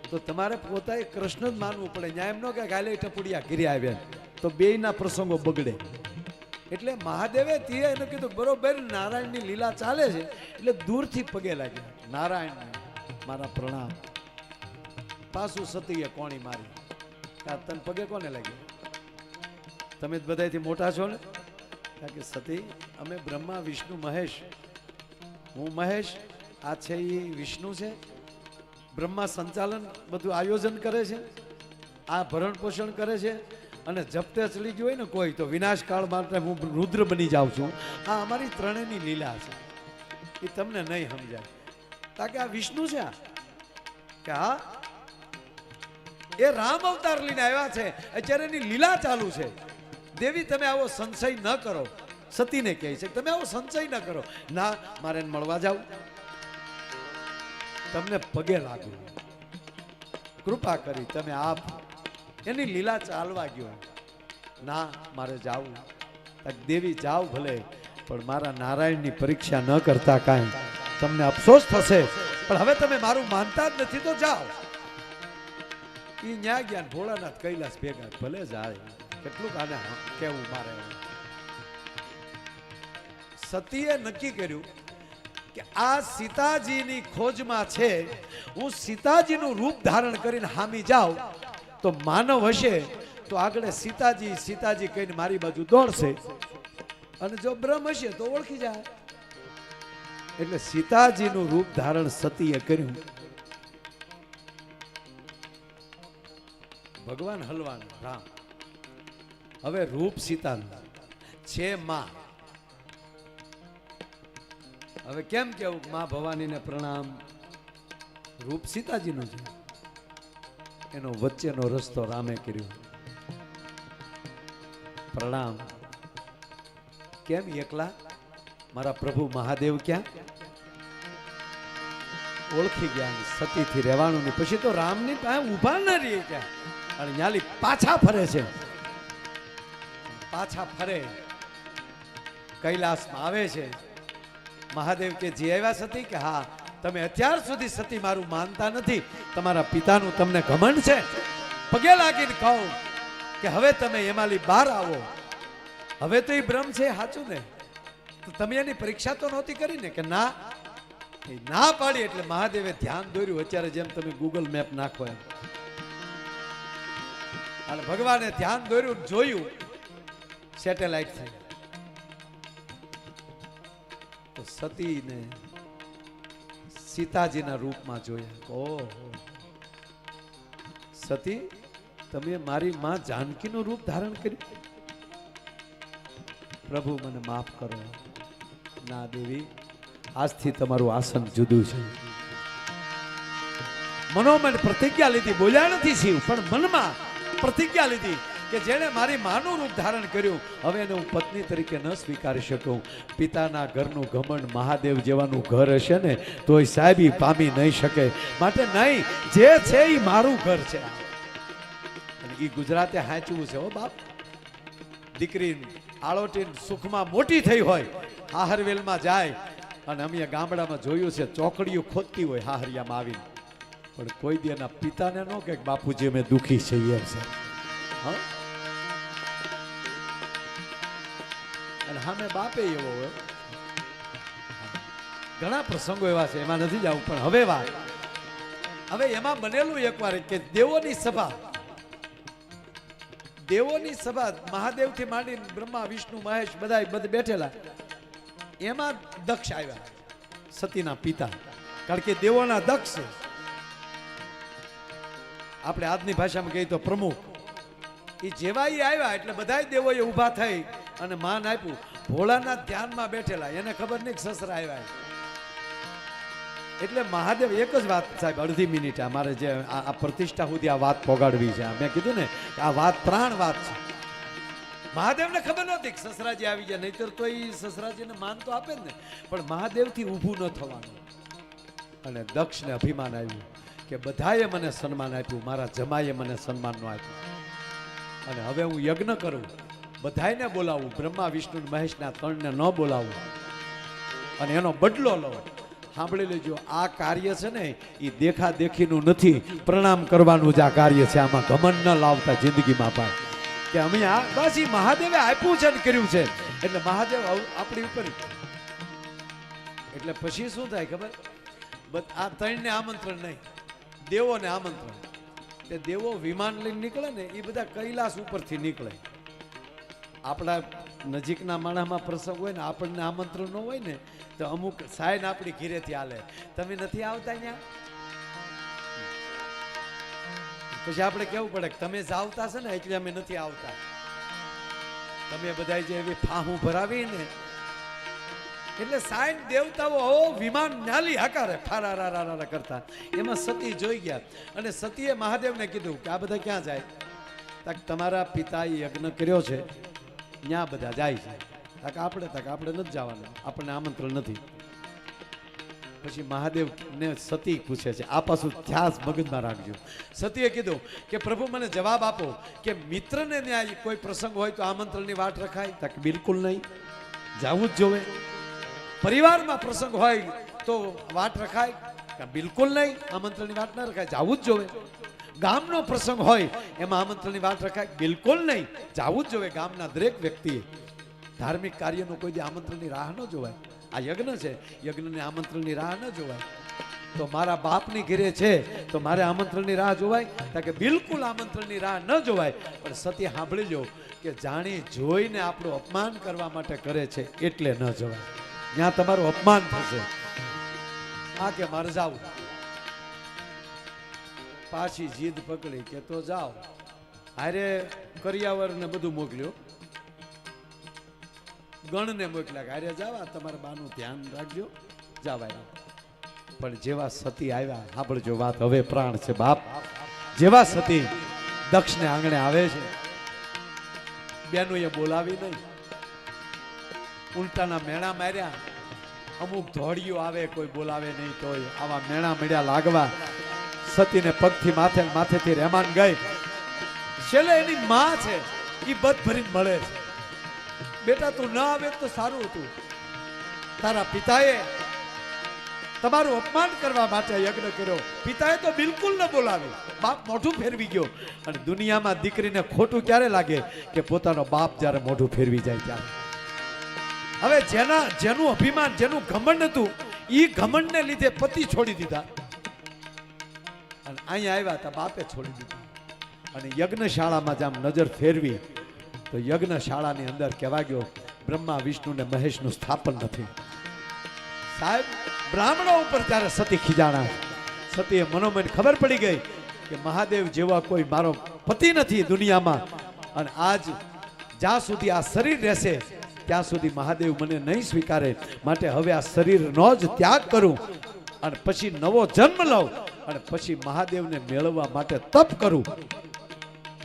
તો તમારે પોતાએ કૃષ્ણ જ માનવું પડે. ન્યાય એમ ન કે ગાલે ટપુડિયા ઘીરે આવ્યા, તો બેયના પ્રસંગો બગડે. એટલે મહાદેવે તીએ એને કીધું બરોબર નારાયણની લીલા ચાલે છે, એટલે દૂરથી પગે લાગ્યા. નારાયણ મારા પ્રણામ. પાછું સતીએ કોણી મારી. તને પગે કોને લાગ્યા? તમે જ બધાથી મોટા છો ને. કારણ કે સતી અમે બ્રહ્મા વિષ્ણુ મહેશ, હું મહેશ, આ છે એ વિષ્ણુ છે. બ્રહ્મા સંચાલન બધું આયોજન કરે છે, આ ભરણ પોષણ કરે છે. અને જપતે ચડી ગયું હોય ને કોઈ, તો વિનાશ કાળ માટે હું રુદ્ર બની જાઉં છું. આ અમારી ત્રણેયની લીલા છે, એ તમને નહીં સમજાય. કારણ કે આ વિષ્ણુ છે, કે હા એ રામ અવતાર લઈને આવ્યા છે, અત્યારે એની લીલા ચાલુ છે. દેવી તમે આવો સંશય ન કરો. સતીને કહે છે તમે આવો સંશય ન કરો. ના, મારે એને મળવા જાવ, તમને પગે લાગુ, કૃપા કરી તમે આપ. એની લીલા ચાલવા ગયો. ના, મારે જાવું. દેવી જાવ ભલે, પણ મારા નારાયણની પરીક્ષા ન કરતા કાંઈ તમને અફસોસ થશે. પણ હવે તમે મારું માનતા જ નથી તો જાઓ. એ ન્યા જ્ઞાન ભોળાનાથ કૈલાસ ભેગા ભલે જાય. કેટલું આને કેવું મારે. સતીએ નક્કી કર્યું કે આ સીતાજીની ખોજમાં છે, હું સીતાજીનું રૂપ ધારણ કરીને હામી જાઉં તો માનવ હશે તો આગળ સીતાજી સીતાજી કહીને મારી બાજુ દોડશે, અને જો બ્રહ્મ હશે તો ઓળખી જાય. એટલે સીતાજીનું રૂપ ધારણ સતીએ કર્યું. ભગવાન હલવાન રામ, હવે રૂપ સીતાનું છે માં. હવે કેમ કેવું માં ભવાનીને પ્રણામ, રૂપ સીતાજીનું છે. એનો વચ્ચેનો રસ્તો રામે કર્યો. પ્રણામ. કેમ એકલા? મારા પ્રભુ મહાદેવ ક્યાં? ઓળખી ગયા. સતીથી રહેવાનું નહીં. પછી તો રામની પાસે ઉભા ન રહી ક્યાં, અને ન્યાલી પાછા ફરે છે. પાછા ફરે કૈલાસમાં આવે છે. મહાદેવ કે જી આવ્યા સતી? કે હા. તમે અત્યાર સુધી સતી મારું માનતા નથી, તમારા પિતાનું તમને ઘમંડ છે. પગે લાગીને કહો કે હવે તમે એમાંથી બહાર આવો. હવે તો એ બ્રહ્મ છે, સાચું ને? તો તમે એની પરીક્ષા તો નહોતી કરી ને? કે ના. એ ના પાડી એટલે મહાદેવે ધ્યાન દોર્યું. અત્યારે જેમ તમે ગૂગલ મેપ નાખો એમ, અને ભગવાને ધ્યાન દોર્યું, જોયું સેટેલાઇટ થઈ. તો સતીને સીતાજીના રૂપમાં જોયા. ઓહો, સતી તમે મારી માં જાનકીનું રૂપ ધારણ કર્યું? પ્રભુ મને માફ કરો. ના દેવી, આજથી તમારું આસન જુદું છે. મનોમન પ્રતિજ્ઞા લીધી, બોલ્યા નથી શિવ, પણ મનમાં પ્રતિજ્ઞા લીધી કે જેણે મારી માનું રૂપ ધારણ કર્યું, હવે એને હું પત્ની તરીકે ન સ્વીકારી શકું. પિતાના ઘરનું ઘમંડ મહાદેવ જેવાનું ઘર હશે ને તોય સાહેબ ઈ પામી નહીં શકે. માટે નહીં, જે છે એ મારું ઘર છે. અને એ ગુજરાતે હાચવું છે હો બાપ. દીકરી આળોટી સુખમાં મોટી થઈ હોય, હાહરવેલમાં જાય, અને અમે ગામડામાં જોયું છે ચોકડીઓ ખોદતી હોય હાહરિયામાં આવીને, પણ કોઈ દી એના પિતાને ન કે બાપુજી અમે દુખી છીએ એમ છે. હા, અને સામે બાપે એવો હોય. ઘણા પ્રસંગો એવા છે, એમાં નથી જવું. પણ હવે વાત, હવે એમાં બનેલું એકવાર કે દેવોની સભા, દેવોની સભા, મહાદેવથી માંડીને બ્રહ્મા વિષ્ણુ મહેશ બધા બેઠેલા. એમાં દક્ષ આવ્યા, સતીના પિતા, કારણ કે દેવોના દક્ષ આપણે આજની ભાષામાં કહીએ તો પ્રમુખ. એ જેવા ઈ આવ્યા એટલે બધાય દેવોએ ઊભા થઈ અને માન આપ્યું. ભોળાના ધ્યાનમાં બેઠેલા, એને ખબર નહીં કે સસરા આવ્યા. એટલે મહાદેવ એક જ વાત, સાહેબ અડધી મિનિટ અમારે જે આ પ્રતિષ્ઠા સુધી આ વાત પોગાડવી છે. મેં કીધું ને આ વાત પ્રાણ વાત છે. મહાદેવને ખબર નહોતી કે સસરાજી આવી ગયા, નહીતર તો એ સસરાજીને માન તો આપે જ ને, પણ મહાદેવથી ઊભું ન થવાનું. અને દક્ષને અભિમાન આવ્યું કે બધાએ મને સન્માન આપ્યું, મારા જમાઈએ મને સન્માન ન આપ્યું, અને હવે હું યજ્ઞ કરું, બધાને બોલાવું, બ્રહ્મા વિષ્ણુ મહેશના ત્રણને ન બોલાવું, અને એનો બદલો લઉં. સાંભળી લેજો, આ કાર્ય છે ને એ દેખા દેખીનું નથી, પ્રણામ કરવાનું જ આ કાર્ય છે. આમાં ઘમંડ ન લાવતા જિંદગીમાં ભાઈ, કે અમે આ બસ એ મહાદેવે આપ્યું છે ને કર્યું છે એટલે મહાદેવ આપણી ઉપર. એટલે પછી શું થાય ખબર? આ ત્રણને આમંત્રણ નહીં, દેવોને આમંત્રણ. તે દેવો વિમાન લઈને નીકળે ને એ બધા કૈલાસ ઉપરથી નીકળે. આપણા નજીકના માણસમાં પ્રસંગ હોય ને, આપણને આમંત્રણ ન હોય ને તો અમુક સાઈન આપણી ઘીરેથી હાલે, તમે નથી આવતા ત્યાં. પછી આપણે કેવું પડે કે તમે જ આવતા છે ને એટલે અમે નથી આવતા. તમે બધા જે એવી ફાહું ભરાવી ને એટલે સાઈન દેવતાઓ વિમાન નાલી હકારે ફારા કરતા. એમાં સતી જોઈ ગયા અને સતીએ મહાદેવને કીધું કે આ બધા ક્યાં જાય? તમારા પિતાએ યજ્ઞ કર્યો છે ત્યાં બધા જાય છે. આપણે નથી જવાનું, આપણને આમંત્રણ નથી. પછી મહાદેવને સતી પૂછે છે, આ પાછું ધ્યાસ મગજમાં રાખજો. સતીએ કીધું કે પ્રભુ મને જવાબ આપો કે મિત્રને ન્યાય કોઈ પ્રસંગ હોય તો આમંત્રણની વાટ રખાય? તક બિલકુલ નહીં, જવું જ જોવે. પરિવારમાં પ્રસંગ હોય તો વાટ રખાય? બિલકુલ નહીં, આમંત્રણની વાટ ના રખાય, જવું જ જોવે. ગામનો પ્રસંગ હોય એમાં આમંત્રણની વાટ રખાય? બિલકુલ નહીં, જવું જ જોવે. ગામના દરેક વ્યક્તિએ ધાર્મિક કાર્યનું કોઈ આમંત્રણની રાહ ન જોવાય. આ યજ્ઞ છે, યજ્ઞની આમંત્રણની રાહ ન જોવાય. તો મારા બાપની ઘરે છે તો મારે આમંત્રણની રાહ જોવાય? કે બિલકુલ આમંત્રણની રાહ ન જોવાય. પણ સત્ય સાંભળી લો કે જાણી જોઈને આપણું અપમાન કરવા માટે કરે છે એટલે ન જવાય. ત્યાં તમારું અપમાન થશે. આ કે મારે જાવું, પાછી જીદ પકડી કે તો જાઓ. હારે કરિયાવર ને બધું મોકલ્યો, ગણને મોકલ્યા, હારે જાવા, તમારા બાનું ધ્યાન રાખજો, જાવાય. પણ જેવા સતી આવ્યા, સાંભળજો વાત, હવે પ્રાણ છે બાપ. જેવા સતી દક્ષને આંગણે આવે છે, બેનું એ બોલાવી નહીં, ઉલટાના મેણા માર્યા. અમુક ધોળીઓ આવે, કોઈ બોલાવે નહીં તોય આવા મેણા મળ્યા લાગવા. સતીને પગથી માથેથી રહેમાન ગઈ. છેલ્લે એની માં છે એ બધ ભરીને મળે છે, બેટા તું ન આવે તો સારું હતું. તારા પિતાએ તમારું અપમાન કરવા માટે યજ્ઞ કર્યો, પિતાએ તો બિલકુલ ન બોલાવ્યું. બાપ મોઢું ફેરવી ગયો. અને દુનિયામાં દીકરીને ખોટું ક્યારે લાગે કે પોતાનો બાપ જ્યારે મોઢું ફેરવી જાય ત્યારે. હવે જેનું અભિમાન, જેનું ઘમંડ હતું, એ ઘમંડને લીધે પતિ છોડી દીધા અને અહીંયા આવ્યા હતા બાપે છોડી દીધા. અને યજ્ઞશાળામાં જામ નજર ફેરવી તો યજ્ઞશાળાની અંદર કહેવા ગયો બ્રહ્મા વિષ્ણુ ને મહેશનું સ્થાપન નથી. સાહેબ બ્રાહ્મણો ઉપર ત્યારે સતી ખીજાણા. સતીએ મનોમન ખબર પડી ગઈ કે મહાદેવ જેવા કોઈ મારો પતિ નથી દુનિયામાં. અને આજ જ્યાં સુધી આ શરીર રહેશે ત્યાં સુધી મહાદેવ મને નહીં સ્વીકારે. માટે હવે આ શરીરનો જ ત્યાગ કરું અને પછી નવો જન્મ લઉં અને પછી મહાદેવને મેળવવા માટે તપ કરું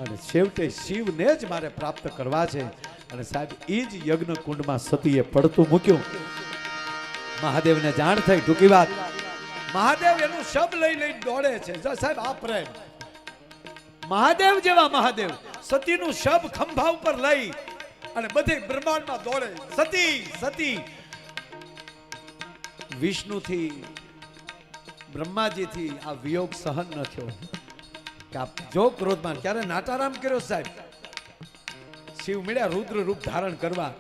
અને છેવટે શિવને જ મારે પ્રાપ્ત કરવા છે. અને સાહેબ એ જ યજ્ઞ કુંડમાં સતીએ પડતું મૂક્યું. મહાદેવને જાણ થઈ. ટૂંકી વાત, મહાદેવ એનું શબ લઈ દોડે છે. સાહેબ આ પ્રેમ, મહાદેવ જેવા મહાદેવ સતીનું શબ ખંભા ઉપર લઈ અને બધે બ્રહ્માંડમાં દોડે. સતી સતી વિષ્ણુથી બ્રહ્માજીથી આ વિયોગ સહન ન થયો કે આપ જો ક્રોધમાન ક્યારે નાટારામ કર્યો. સાહેબ શિવ મળ્યા રુદ્ર રૂપ ધારણ કરવા,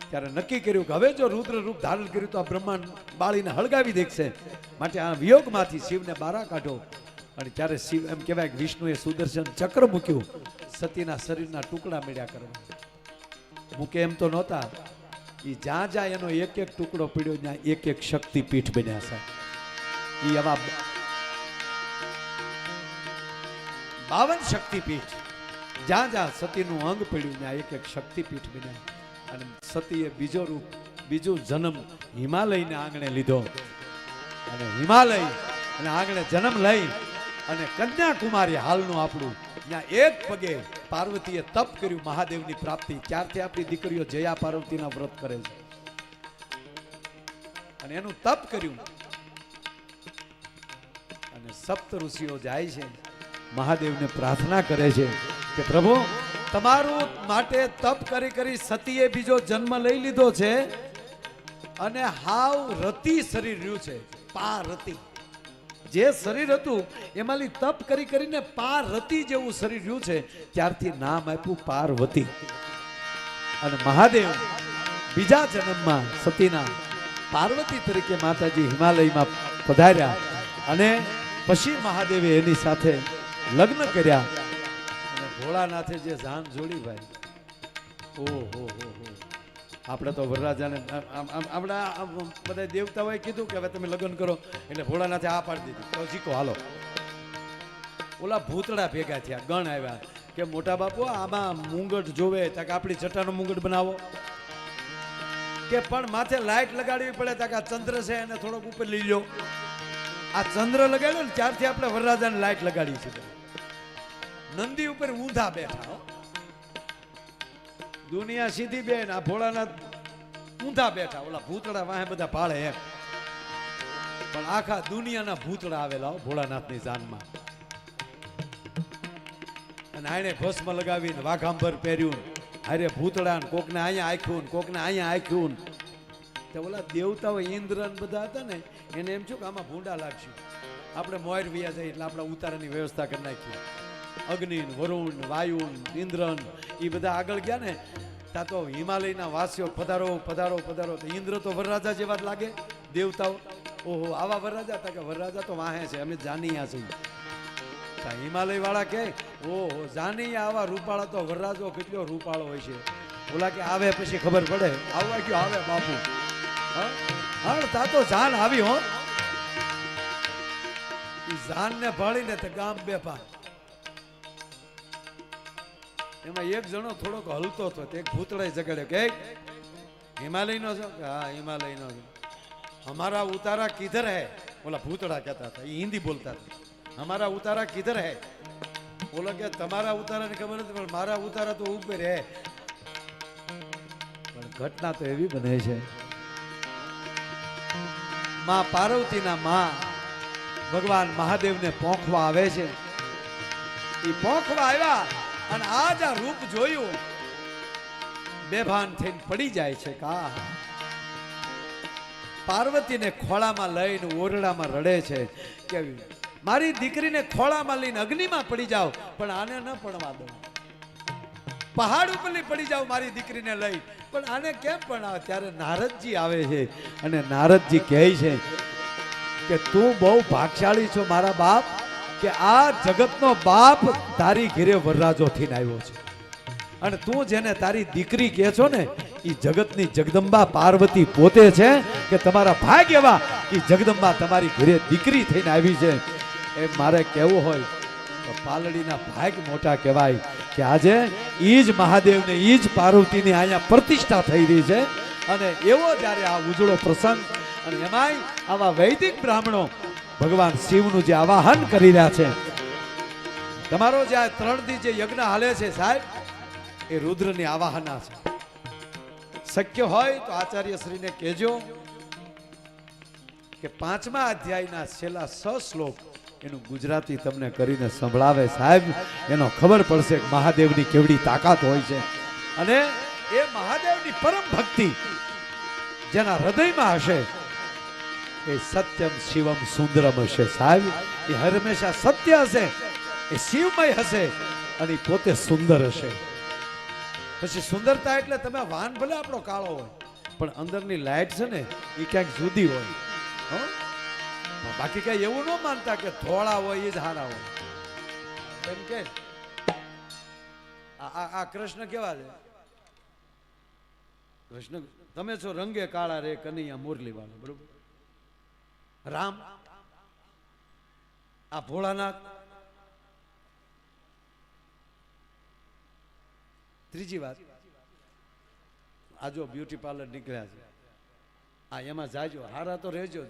ત્યારે નક્કી કર્યું કે હવે જો રુદ્ર રૂપ ધારણ કર્યું તો આ બ્રહ્માંડ બાળીને હળગાવી દેશે, માટે આ વિયોગમાંથી શિવને બહાર કાઢો. અને ત્યારે શિવ એમ કહેવાય કે વિષ્ણુએ સુદર્શન ચક્ર મૂક્યું, સતીના શરીરના ટુકડા મળ્યા કરવા. મૂકે એમ તો નહોતા, એ જ્યાં જ્યાં એનો એક એક ટુકડો પીડ્યો ત્યાં એક એક શક્તિપીઠ બન્યા. સાહેબ એ આવા 52 શક્તિપીઠ, જ્યાં જ્યાં સતીનું અંગ પડ્યું ત્યાં એક એક શક્તિપીઠ બન્યા. અને સતીએ બીજો જન્મ હિમાલયને આંગણે લીધો અને હિમાલય અને આંગણે જન્મ લઈ અને કન્યાકુમારી હાલનું આપણું ત્યાં એક પગે પાર્વતીએ તપ કર્યું મહાદેવની પ્રાપ્તિ. ત્યારથી આપણી દીકરીઓ જયા પાર્વતીના વ્રત કરે છે અને એનું તપ કર્યું. અને સપ્ત ઋષિઓ જાય છે મહાદેવને પ્રાર્થના કરે છે કે પ્રભુ તમારું માટે તપ કરી કરી સતીએ બીજો જન્મ લઈ લીધો છે અને હાવ રતી શરીર રહ્યું છે. પારતી જે શરીર હતું એમાંથી તપ કરી કરીને પારતી જેવું શરીર રહ્યું છે, ત્યારથી નામ આપ્યું પાર્વતી. અને મહાદેવ બીજા જન્મમાં સતીના પાર્વતી તરીકે માતાજી હિમાલયમાં પધાર્યા અને પછી મહાદેવે એની સાથે લગ્ન કર્યા. અને ભોળાનાથે જે જાન જોડી ભાઈ, ઓહો આપણે તો વરરાજાને આપણા બધા દેવતાઓએ કીધું કે હવે તમે લગ્ન કરો, એટલે ભોળાનાથે આ પાડી દીધી. તો જીકો હાલો. ઓલા ભૂતડા ભેગા થયા, ગણ આવ્યા કે મોટા બાપુ આમાં મુંગટ જોવે તો કે આપણી જટાનો મુંગટ બનાવો, કે પણ માથે લાઈટ લગાડવી પડે તો કે આ ચંદ્ર છે એને થોડોક ઉપર લઈ લો. આ ચંદ્ર લગાડ્યો ને ત્યારથી આપણે વરરાજાને લાઈટ લગાડી છે. નંદી ઉપર ઊંધા બેઠા, દુનિયા સીધી બેન, આ ભોળાનાથ ઊંધા બેઠા, ઓલા ભૂતડા વાહે બધા ભાળે એમ. પણ આખા દુનિયાના ભૂતડા આવેલા ભોળાનાથની જાનમાં. અને આને ભસ્મ લગાવીને વાઘાંબર પહેર્યું, અરે ભૂતડા કોકને અહીંયા આખ્યું કોકને અહીંયા આખ્યું. તો ઓલા દેવતાઓ ઇન્દ્ર બધા હતા ને એને એમ છું કે આમાં ભૂંડા લાગશું, આપણે મોર વ્યા જાય એટલે આપણે ઉતારાની વ્યવસ્થા કરી નાખી. અગ્નિ, વરુણ, વાયુ, ઇન્દ્રન એ બધા આગળ ગયા ને, ત્યાં તો હિમાલયના વાસીઓ પધારો પધારો પધારો. તો ઇન્દ્ર તો વરરાજા જેવા જ લાગે, દેવતાઓ ઓહો આવા વરરાજા હતા કે વરરાજા તો વાહે છે, અમે જાનીયા છીએ. હિમાલય વાળા કે ઓહો જાનીયા આવા રૂપાળા, તો વરરાજો કેટલો રૂપાળો હોય છે. ઓલા કે આવે પછી ખબર પડે, આવવા ગયો આવે બાપુ. હા તા તો જાન આવી હો, જાન ને ભાળીને તો ગામ બેફાન. એમાં એક જણો થોડોક હલતો હતો, એક ભૂતળાએ જગાડ્યો કે હિમાલયનો છો? હા હિમાલયનો છો. हमारा उतारा किधर है? बोला भूतड़ा कहता था, ये हिंदी बोलता था. हमारा उतारा किधर है? बोला क्या तुम्हारा उतारा ने खबर नहीं, पर मारा उतारा तो ऊपर है. पर घटना तो एवी बने છે. मां पार्वती ना मां भगवान महादेव ने पोंखवा आवे છે. એ પોંખવા આવ્યા અને આજ આ રૂપ જોયું, બેભાન થઈને પડી જાય છે. કા પાર્વતીને ખોળામાં લઈને ઓરડામાં રડે છે કે મારી દીકરીને ખોળામાં લઈને અગ્નિમાં પડી જાવ, પણ આને ન પડવા દો. પહાડ ઉપરની પડી જાવ મારી દીકરીને લઈ, પણ આને કેમ પડાવે? ત્યારે નારદજી આવે છે અને નારદજી કહે છે કે તું બહુ ભાગશાળી છો મારા બાપ, કે આ જગતનો બાપ તારી ઘરે વરરાજો થઈને આવ્યો છે, અને તું જેને તારી દીકરી કહે છો ને એ જગતની જગદંબા પાર્વતી પોતે છે. કે તમારા ભાગ એવા કે જગદંબા તમારી ઘરે દીકરી થઈને આવી છે. એ મારે કહેવું હોય તો પાલડીના ભાગ મોટા કહેવાય કે આજે ઈ જ મહાદેવને ઈ જ પાર્વતીની અહીંયા પ્રતિષ્ઠા થઈ રહી છે. અને એવો જ્યારે આ ઉજળો પ્રસંગ, અને એમાંય આવા વૈદિક બ્રાહ્મણો ભગવાન શિવનું જે આવાહન કરી રહ્યા છે, તમારો જે આ 3 દી જે યજ્ઞ હાલે છે સાહેબ, એ રુદ્રની આવાહના છે. શક્ય હોય તો આચાર્યશ્રીને કહેજો કે 5મા અધ્યાયના છેલ્લા 6 શ્લોક એનું ગુજરાતી તમને કરીને સંભળાવે સાહેબ. એનો ખબર પડશે કે મહાદેવની કેવડી તાકાત હોય છે. અને એ મહાદેવની પરમ ભક્તિ જેના હૃદયમાં હશે એ સત્યમ શિવમ સુંદરમ હશે સાહેબ. એ હંમેશા સત્ય હશે, એ શિવમય હશે અને પોતે સુંદર હશે. પછી સુંદરતા એટલે તમે વાન ભલે આપણો કાળો હોય પણ અંદરની લાઈટ છે ને એ ક્યાંક જુદી હોય. બાકી કઈ એવું ન માનતા કે ધોળા હોય એ જ હારા હોય. એમ કે આ કૃષ્ણ કેવા છે? કૃષ્ણ તમે છો રંગે કાળા રે કનૈયા મુરલી વાળો, બરોબર. રામ આ ભોળાનાથ. ત્રીજી વાત, આ જો બ્યુટી પાર્લર નીકળ્યા છે, આ એમાં જાજો, હારા તો રહેજો.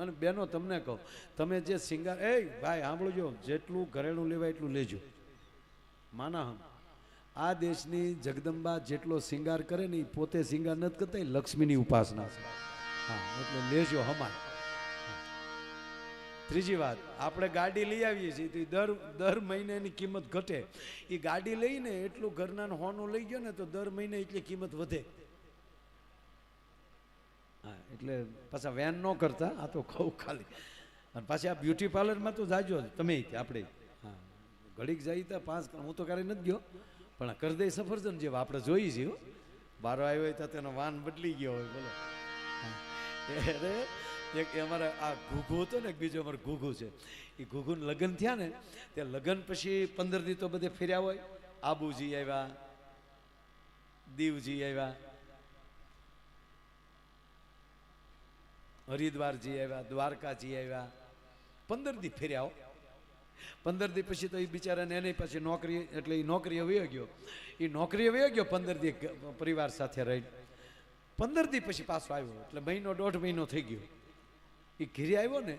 અને બેનો તમને કહું, તમે જે સિંગાર, એ ભાઈ સાંભળજો, જેટલું ઘરેણું લેવાય એટલું લેજો. માના હમ આ દેશની જગદંબા જેટલો સિંગાર કરે ને એ પોતે સિંગાર નથી કરતા, એ લક્ષ્મીની ઉપાસના છે. હા, એટલે લેજો હમાર. ત્રીજી વાત, આપણે ગાડી લઈ આવીએ છીએ તો દર મહિને એની કિંમત ઘટે. એ ગાડી લઈને એટલું ઘરના હોનું લઈ ગયો ને તો દર મહિને એટલી કિંમત વધે. હા, એટલે પાછા વેન ન કરતા, આ તો કહું ખાલી. અને પાછી આ બ્યુટી પાર્લરમાં તો જાજો તમે, આપણે હા ઘડીક જઈ તા 5, હું તો ક્યારેય નથી ગયો પણ કરી દઈ સફરજન જેવા આપણે જોઈ છીએ. બારો આવ્યો હોય તો તેનો વાન બદલી ગયો હોય, બોલો. અરે એક અમારા આ ઘૂઘુ હતો ને, બીજો અમારો ઘૂઘુ છે, એ ઘૂઘુને લગ્ન થયા ને તે લગ્ન પછી 15 દી તો બધે ફેર્યા હોય. આબુજી આવ્યા, દીવજી આવ્યા, હરિદ્વારજી આવ્યા, દ્વારકાજી આવ્યા, 15 દી ફેર્યા હો. 15 દી પછી તો એ બિચારાને એને પછી નોકરી, એટલે એ નોકરીએ વયો ગયો. એ નોકરીએ વયો ગયો 15 દી પરિવાર સાથે રહી. 15 દી પછી પાછો આવ્યો, એટલે મહિનો 1.5 મહિનો થઈ ગયો. એ ઘેરે આવ્યો ને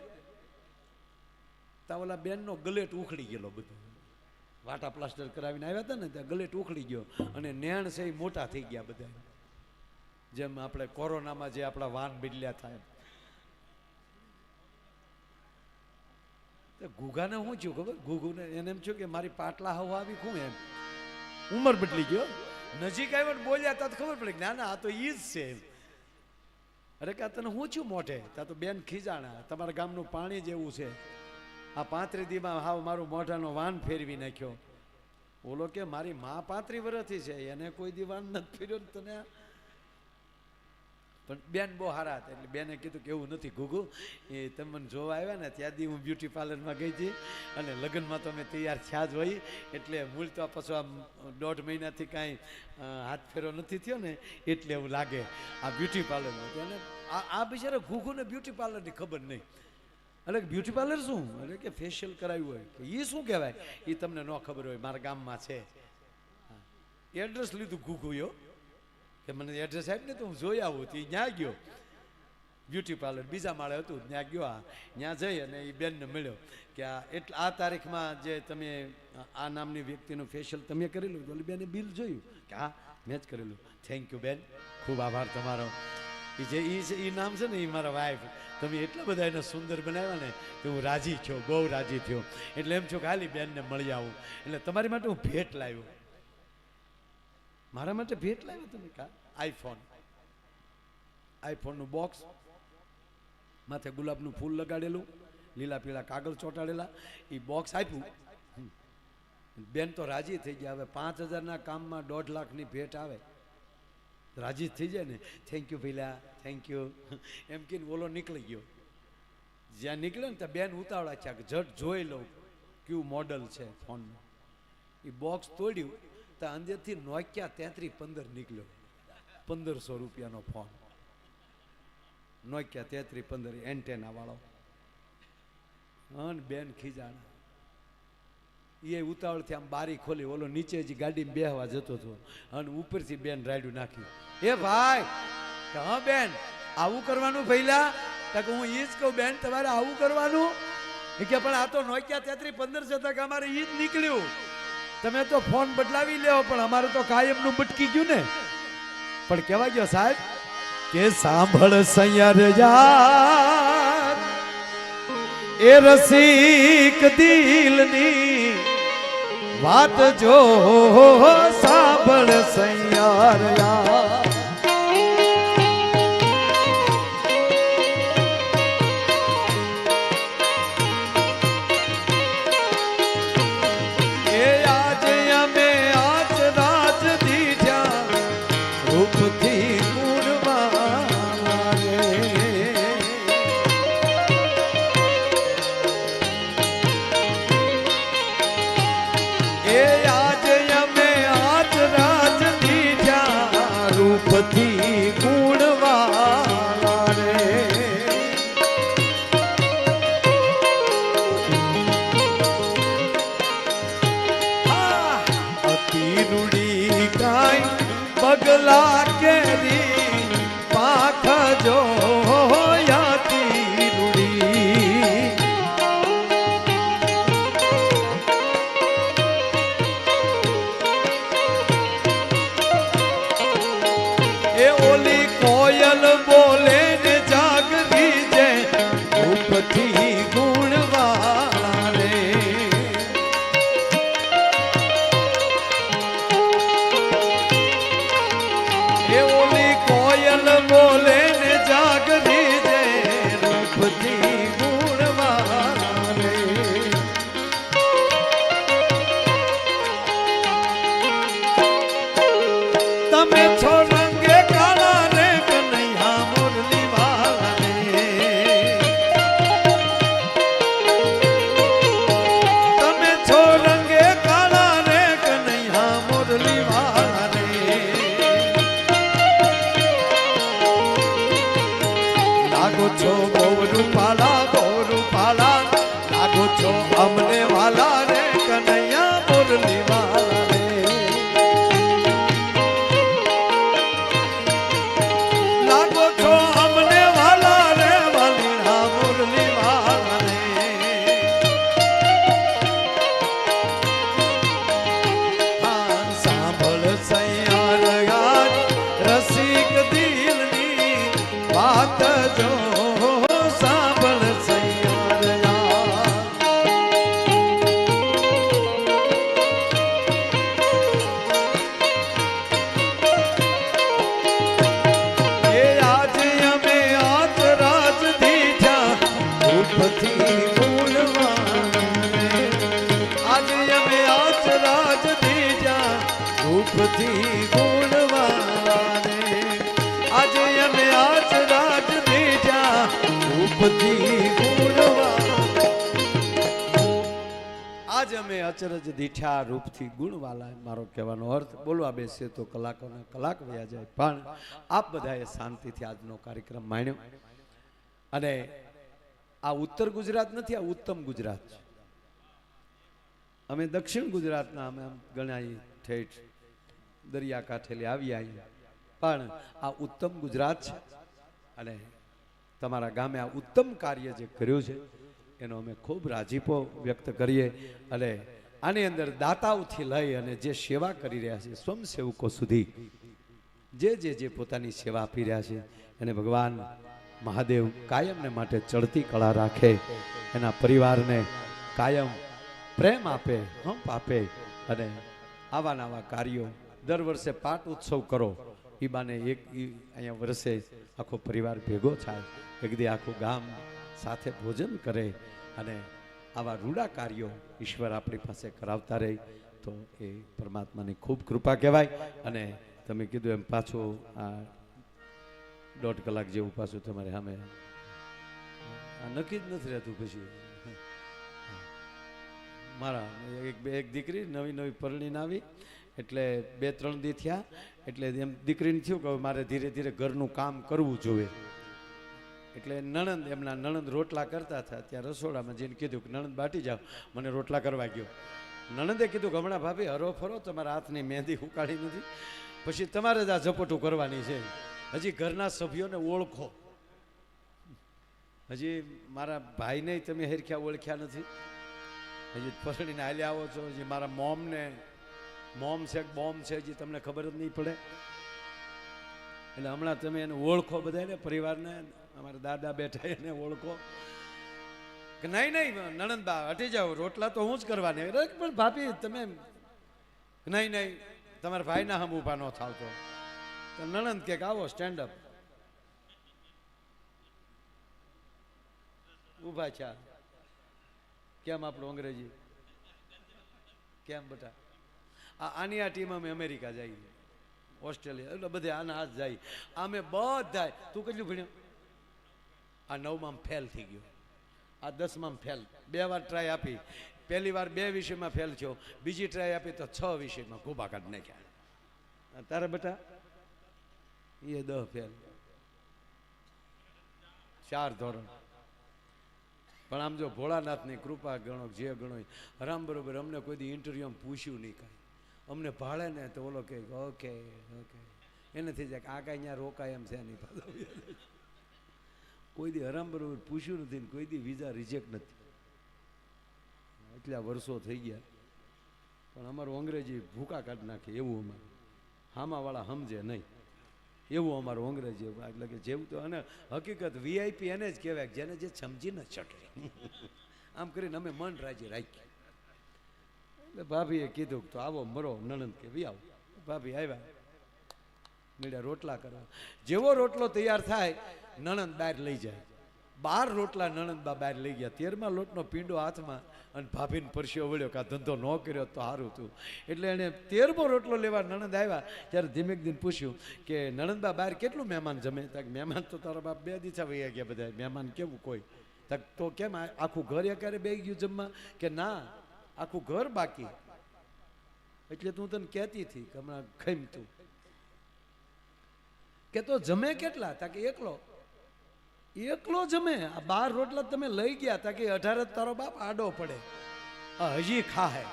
તા ઓલા બેનનો ગલેટ ઉખડી ગયેલો બધો. વાટા પ્લાસ્ટર કરાવીને આવ્યા હતા ને ત્યાં ગલેટ ઉખડી ગયો અને નેણ છે એ મોટા થઈ ગયા બધા. જેમ આપણે કોરોનામાં જે આપણા વાન બદલ્યા થાય. ઘૂઘાને શું થયું ખબર? ઘૂઘુને એને એમ થયું કે મારી પાટલા હવા આવી શું એમ, ઉંમર બદલી ગયો. નજીક આવ્યો ને બોલ્યા તા ખબર પડી ના ના આ તો ઈ જ છે. અરે કે તને શું થયું મોઢે? તા તો બેન ખીજાણા, તમારા ગામનું પાણી જેવું છે, આ 35 દીમાં હાવ મારું મોઢાનો વાન ફેરવી નાખ્યો. બોલો કે મારી માં 35 વર્ષથી છે, એને કોઈ દી વાન નથી ફેર્યો તને. પણ બેન બહુ સારા હતા, એટલે બેને કીધું કે એવું નથી ઘૂઘું, એ તમે મને જોવા આવ્યા ને ત્યાંથી હું બ્યુટી પાર્લરમાં ગઈ હતી અને લગ્નમાં તો અમે તૈયાર થયા જ હોય, એટલે મૂળ તો પાછું આમ 1.5 મહિનાથી કાંઈ હાથ ફેરો નથી થયો ને એટલે એવું લાગે આ બ્યુટી પાર્લરમાં. અને આ બિચારા ઘૂઘુને બ્યુટી પાર્લરની ખબર નહીં. એટલે બ્યુટી પાર્લર શું? એટલે કે ફેશિયલ કરાવ્યું હોય કે એ શું કહેવાય એ તમને ન ખબર હોય. મારા ગામમાં છે, એડ્રેસ લીધું ઘૂઘુયો કે મને એડ્રેસ આપ ને તો હું જોઈ આવું. તો ત્યાં ગયો બ્યુટી પાર્લર, બીજા માળે હતું, ત્યાં ગયો. ત્યાં જઈ અને એ બેનને મળ્યો કે આ તારીખમાં જે તમે આ નામની વ્યક્તિનું ફેશિયલ તમે કરેલું? તો બેને બિલ જોયું કે હા મેં જ કરેલું. થેન્ક યુ બેન, ખૂબ આભાર તમારો. એ જે એ નામ છે ને એ મારા વાઈફ, તમે એટલા બધા એને સુંદર બનાવ્યા ને કે હું રાજી થયો, બહુ રાજી થયો. એટલે એમ છો કે ખાલી બેનને મળી આવું. એટલે તમારી માટે હું ભેટ લાવ્યો. મારા માટે ભેટ લાવ્યો તમે? કા આઈફોનનું બોક્સ, માથે ગુલાબનું ફૂલ લગાડેલું, લીલા પીળા કાગળ ચોંટાડેલા, એ બોક્સ આપ્યું. બેન તો રાજી થઈ ગયા. હવે 5000ના કામમાં 1.5 લાખની ભેટ આવે, રાજી થઈ જાય ને. થેન્ક યુ ભઈલા, થેન્ક યુ એમ કહીને ઓલો નીકળી ગયો. જ્યાં નીકળે ને ત્યાં બેન ઉતાવળા છે કે ઝટ જોઈ લઉં કયું મોડલ છે ફોનનું. એ બોક્સ તોડ્યું તો અંદરથી નોકિયા 3315 નીકળ્યો. 1500 રૂપિયાનો ફોન, નોકિયા 3315 એન્ટેના વાળો. અને બેન ખીજાણા. એ ઉતાવળથી આમ બારી ખોલી, ઓલો નીચે જ ગાડીમાં બેહવા જતો હતો અને ઉપરથી બેન રાયડું નાખ્યું. એ ભાઈ, હા બેન આવું કરવાનું પહેલા? હું એ જ કહું બેન તમારે આવું કરવાનું. એ કે પણ આ તો નોકિયા 3315 છે તો અમારે ઈ જ નીકળ્યું. તમે તો ફોન બદલાવી લેવો પણ અમારે તો કાયમનું બટકી ગયું ને. પણ કહેવાય ગયો સાહેબ કે સાંભળ સૈયર યાર એ રસિક દિલની વાત જો સાંભળ સૈયર યાર. પગલા કેરી પાખ જો યાતી રૂડી એ ઓલી કોયલ બોલે ને જાગરી જે ઉપથી ગુણવાળા રે. બોલે ને જાગરી જે રૂપથી ગુણવાળા રે. તમે છો રંગે કાળા રે કનૈયા મુરલી વાળા રે. તમે છો રંગે કાળા રે કનૈયા મુરલી વાળા રે. લાગો છો બહુ રૂપાલા લાગો છો અમને વાલા રે કનૈયા મુરલી વાલા રે. લાગો છો અમને વાલા રે વાલીના મુરલી વાલા રે. સાંભળ સૈયાર યાર રસિક દિલની વાત જો સાંભળ સૈયાર યાર. એ આજે અમે આજ રાજ દીઠા ઉપથી ગુણવાળા. આજે અમે આજ રાજ દીઠા ઉપથી ગુણવાળા રે. આજે અમે આજ રાજ દીઠા ઉપથી ગુણવાળા. આજ અમે અચરજ દીઠા રૂપથી ગુણવાળા. મારો કહેવાનો અર્થ બોલવા બેસે તો કલાકોના કલાક વયા જાય પણ આપ બધાએ શાંતિથી આજનો કાર્યક્રમ માણ્યો. અને આ ઉત્તર ગુજરાત નથી, આ ઉત્તમ ગુજરાત છે. અમે દક્ષિણ ગુજરાતના અમે ગણાય ઠેઠ દરિયાકાંઠે આવ્યા અહીંયા પણ આ ઉત્તમ ગુજરાત છે. અને તમારા ગામે આ ઉત્તમ કાર્ય જે કર્યું છે એનો અમે ખૂબ રાજીપો વ્યક્ત કરીએ. અને આની અંદર દાતાઓથી લઈ અને જે સેવા કરી રહ્યા છે સ્વયંસેવકો સુધી જે પોતાની સેવા આપી રહ્યા છે એને ભગવાન મહાદેવ કાયમને માટે ચડતી કળા રાખે, એના પરિવારને કાયમ પ્રેમ આપે, હંપ આપે. અને આવા નવા કાર્યો દર વર્ષે પાટ ઉત્સવ કરો એ બાને એક અહીંયા વર્ષે આખો પરિવાર ભેગો થાય, એક દી આખું ગામ સાથે ભોજન કરે અને આવા રૂડા કાર્યો ઈશ્વર આપણી પાસે કરાવતા રહે તો એ પરમાત્માની ખૂબ કૃપા કહેવાય. અને તમે કીધું એમ પાછું આ 1.5 કલાક જેવું પાછું તમારે સામે આ નક્કી જ નથી રહેતું. પછી મારા એક દીકરી નવી પરણીને આવી એટલે 2-3 દી થયા એટલે એમ દીકરીને થયું કે મારે ધીરે ધીરે ઘરનું કામ કરવું જોઈએ. એટલે એમના નણંદ રોટલા કરતા હતા ત્યાં રસોડામાં જઈને કીધું કે નણંદ બાટી જાઓ, મને રોટલા કરવા ગયો. નણંદે કીધું કે હમણાં ભાભી હરો ફરો, તમારા હાથની મહેંદી ઉકાળી નથી, પછી તમારે જ આ ઝપટું કરવાની છે, હજી ઘરના સભ્યોને ઓળખો. હજી મારા ભાઈને તમે હેરખ્યા ઓળખ્યા નથી, હજી પરણીને હાલ્યા આવો છો. હજી મારા મોમ છે કે બોમ્બ છે હજી તમને ખબર જ નહીં પડે. એટલે હમણાં તમે એને ઓળખો બધાને, પરિવારને. અમારા દાદા બેઠા એને ઓળખો કે નહીં નણંદબા હટી જાઓ, રોટલા તો હું જ કરવાની. પણ ભાભી તમે નહીં તમારા ભાઈના હમ ઊભા ન થાવ તો નણંદ કે આવો સ્ટેન્ડઅપ ઊભા છે. કેમ આપણું અંગ્રેજી કેમ બેટા? આની આ ટીમ અમે અમેરિકા જઈએ, ઓસ્ટ્રેલિયા, એટલે બધે આના હાથ જાય. અમે બધા તું કેટલું ભણ્યો? આ 9માં ફેલ થઈ ગયો, આ 10માં ફેલ. 2 વાર ટ્રાય આપી, પહેલી વાર 2 વિષયમાં ફેલ થયો, બીજી ટ્રાય આપી તો 6 વિષયમાં ગોબા કાઢી નાખ્યા. તારે બેટા એ 10 ફેલ, 4 ધોરણ. પણ આમ જો ભોળાનાથની કૃપા ગણો, જે ગણો હરામ બરોબર. અમને કોઈ દી ઇન્ટરવ્યુમાં પૂછ્યું નહીં કાંઈ. અમને ભાળે ને તો ઓલો કે ઓકે એનાથી જાય આ કાંઈ અહીંયા રોકાય એમ છે નહીં. કોઈ દી હરામ બરોબર પૂછ્યું નથી ને કોઈ દી વિઝા રિજેક્ટ નથી. એટલા વર્ષો થઈ ગયા પણ અમારું અંગ્રેજી ભૂકા કાઢી નાખે એવું અમારું. હામાવાળા સમજે નહીં એવું અમારું અંગ્રેજી. એટલે કે જેવું તો, અને હકીકત વીઆઈપી એને જ કહેવાય જેને જે સમજી ન શકે. આમ કરીને અમે મન રાજી રાખીએ. એટલે ભાભીએ કીધું તો આવો મરો નણંદ કે વી આવો. ભાભી આવ્યા, મીડિયા રોટલા કરવા. જેવો રોટલો તૈયાર થાય નણંદ બહાર લઈ જાય. 12 રોટલા નણંદબા બહાર લઈ ગયા. 13મા લોટનો પીંડો હાથમાં, અને ભાભીને પરસ્યો વળ્યો કે આ ધંધો ન કર્યો તો સારું હતું. એટલે એને 13મો રોટલો લેવા નણંદ આવ્યા ત્યારે ધીમે ધીમે પૂછ્યું કે નણંદબા બહાર કેટલું મહેમાન જમે? તક મહેમાન તો તારા બાપ 2 દીથા વહી ગયા બધા. મહેમાન કેવું કોઈ? તક તો કેમ આખું ઘર એકારે બેસી ગયું જમવા? કે ના, આખું ઘર બાકી. એટલે તું તને કહેતી હતી કે હમણાં ખાઈમ તું કે તો જમે કેટલા? તા કે એકલો જમે. આ 12 રોટલા તમે લઈ ગયા તા કે 18 જ તારો બાપ આડો પડે. હજી ખાહે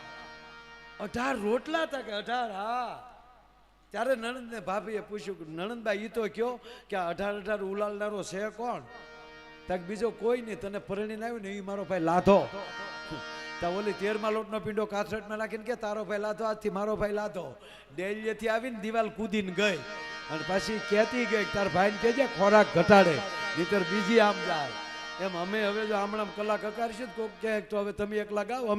18 રોટલા તા કે 18. હા, ત્યારે નણંદને ભાભીએ પૂછ્યું કે નણંદબા ઈ તો કયો કે 18 ઉલાલનારો છે કોણ? તક બીજો કોઈ નહીં, તને પરણીને આવ્યું ને એ મારો ભાઈ લાધો. તા ઓલી 13મા લોટનો પીંડો કાથરટમાં નાખીને કે તારો ભાઈ લાધો, આજથી મારો ભાઈ લાધો. ડેલીએથી આવીને દિવાલ કૂદીને ગઈ અને પાછી કહેતી ગઈ તાર ભાઈને કહેજે ખોરાક ઘટાડે, નહીતર બીજી આમ જાય. એમ અમે હવે જો હમણાં કલાક અકારશું કોક કહે તો હવે તમે એકલા ગાઓ.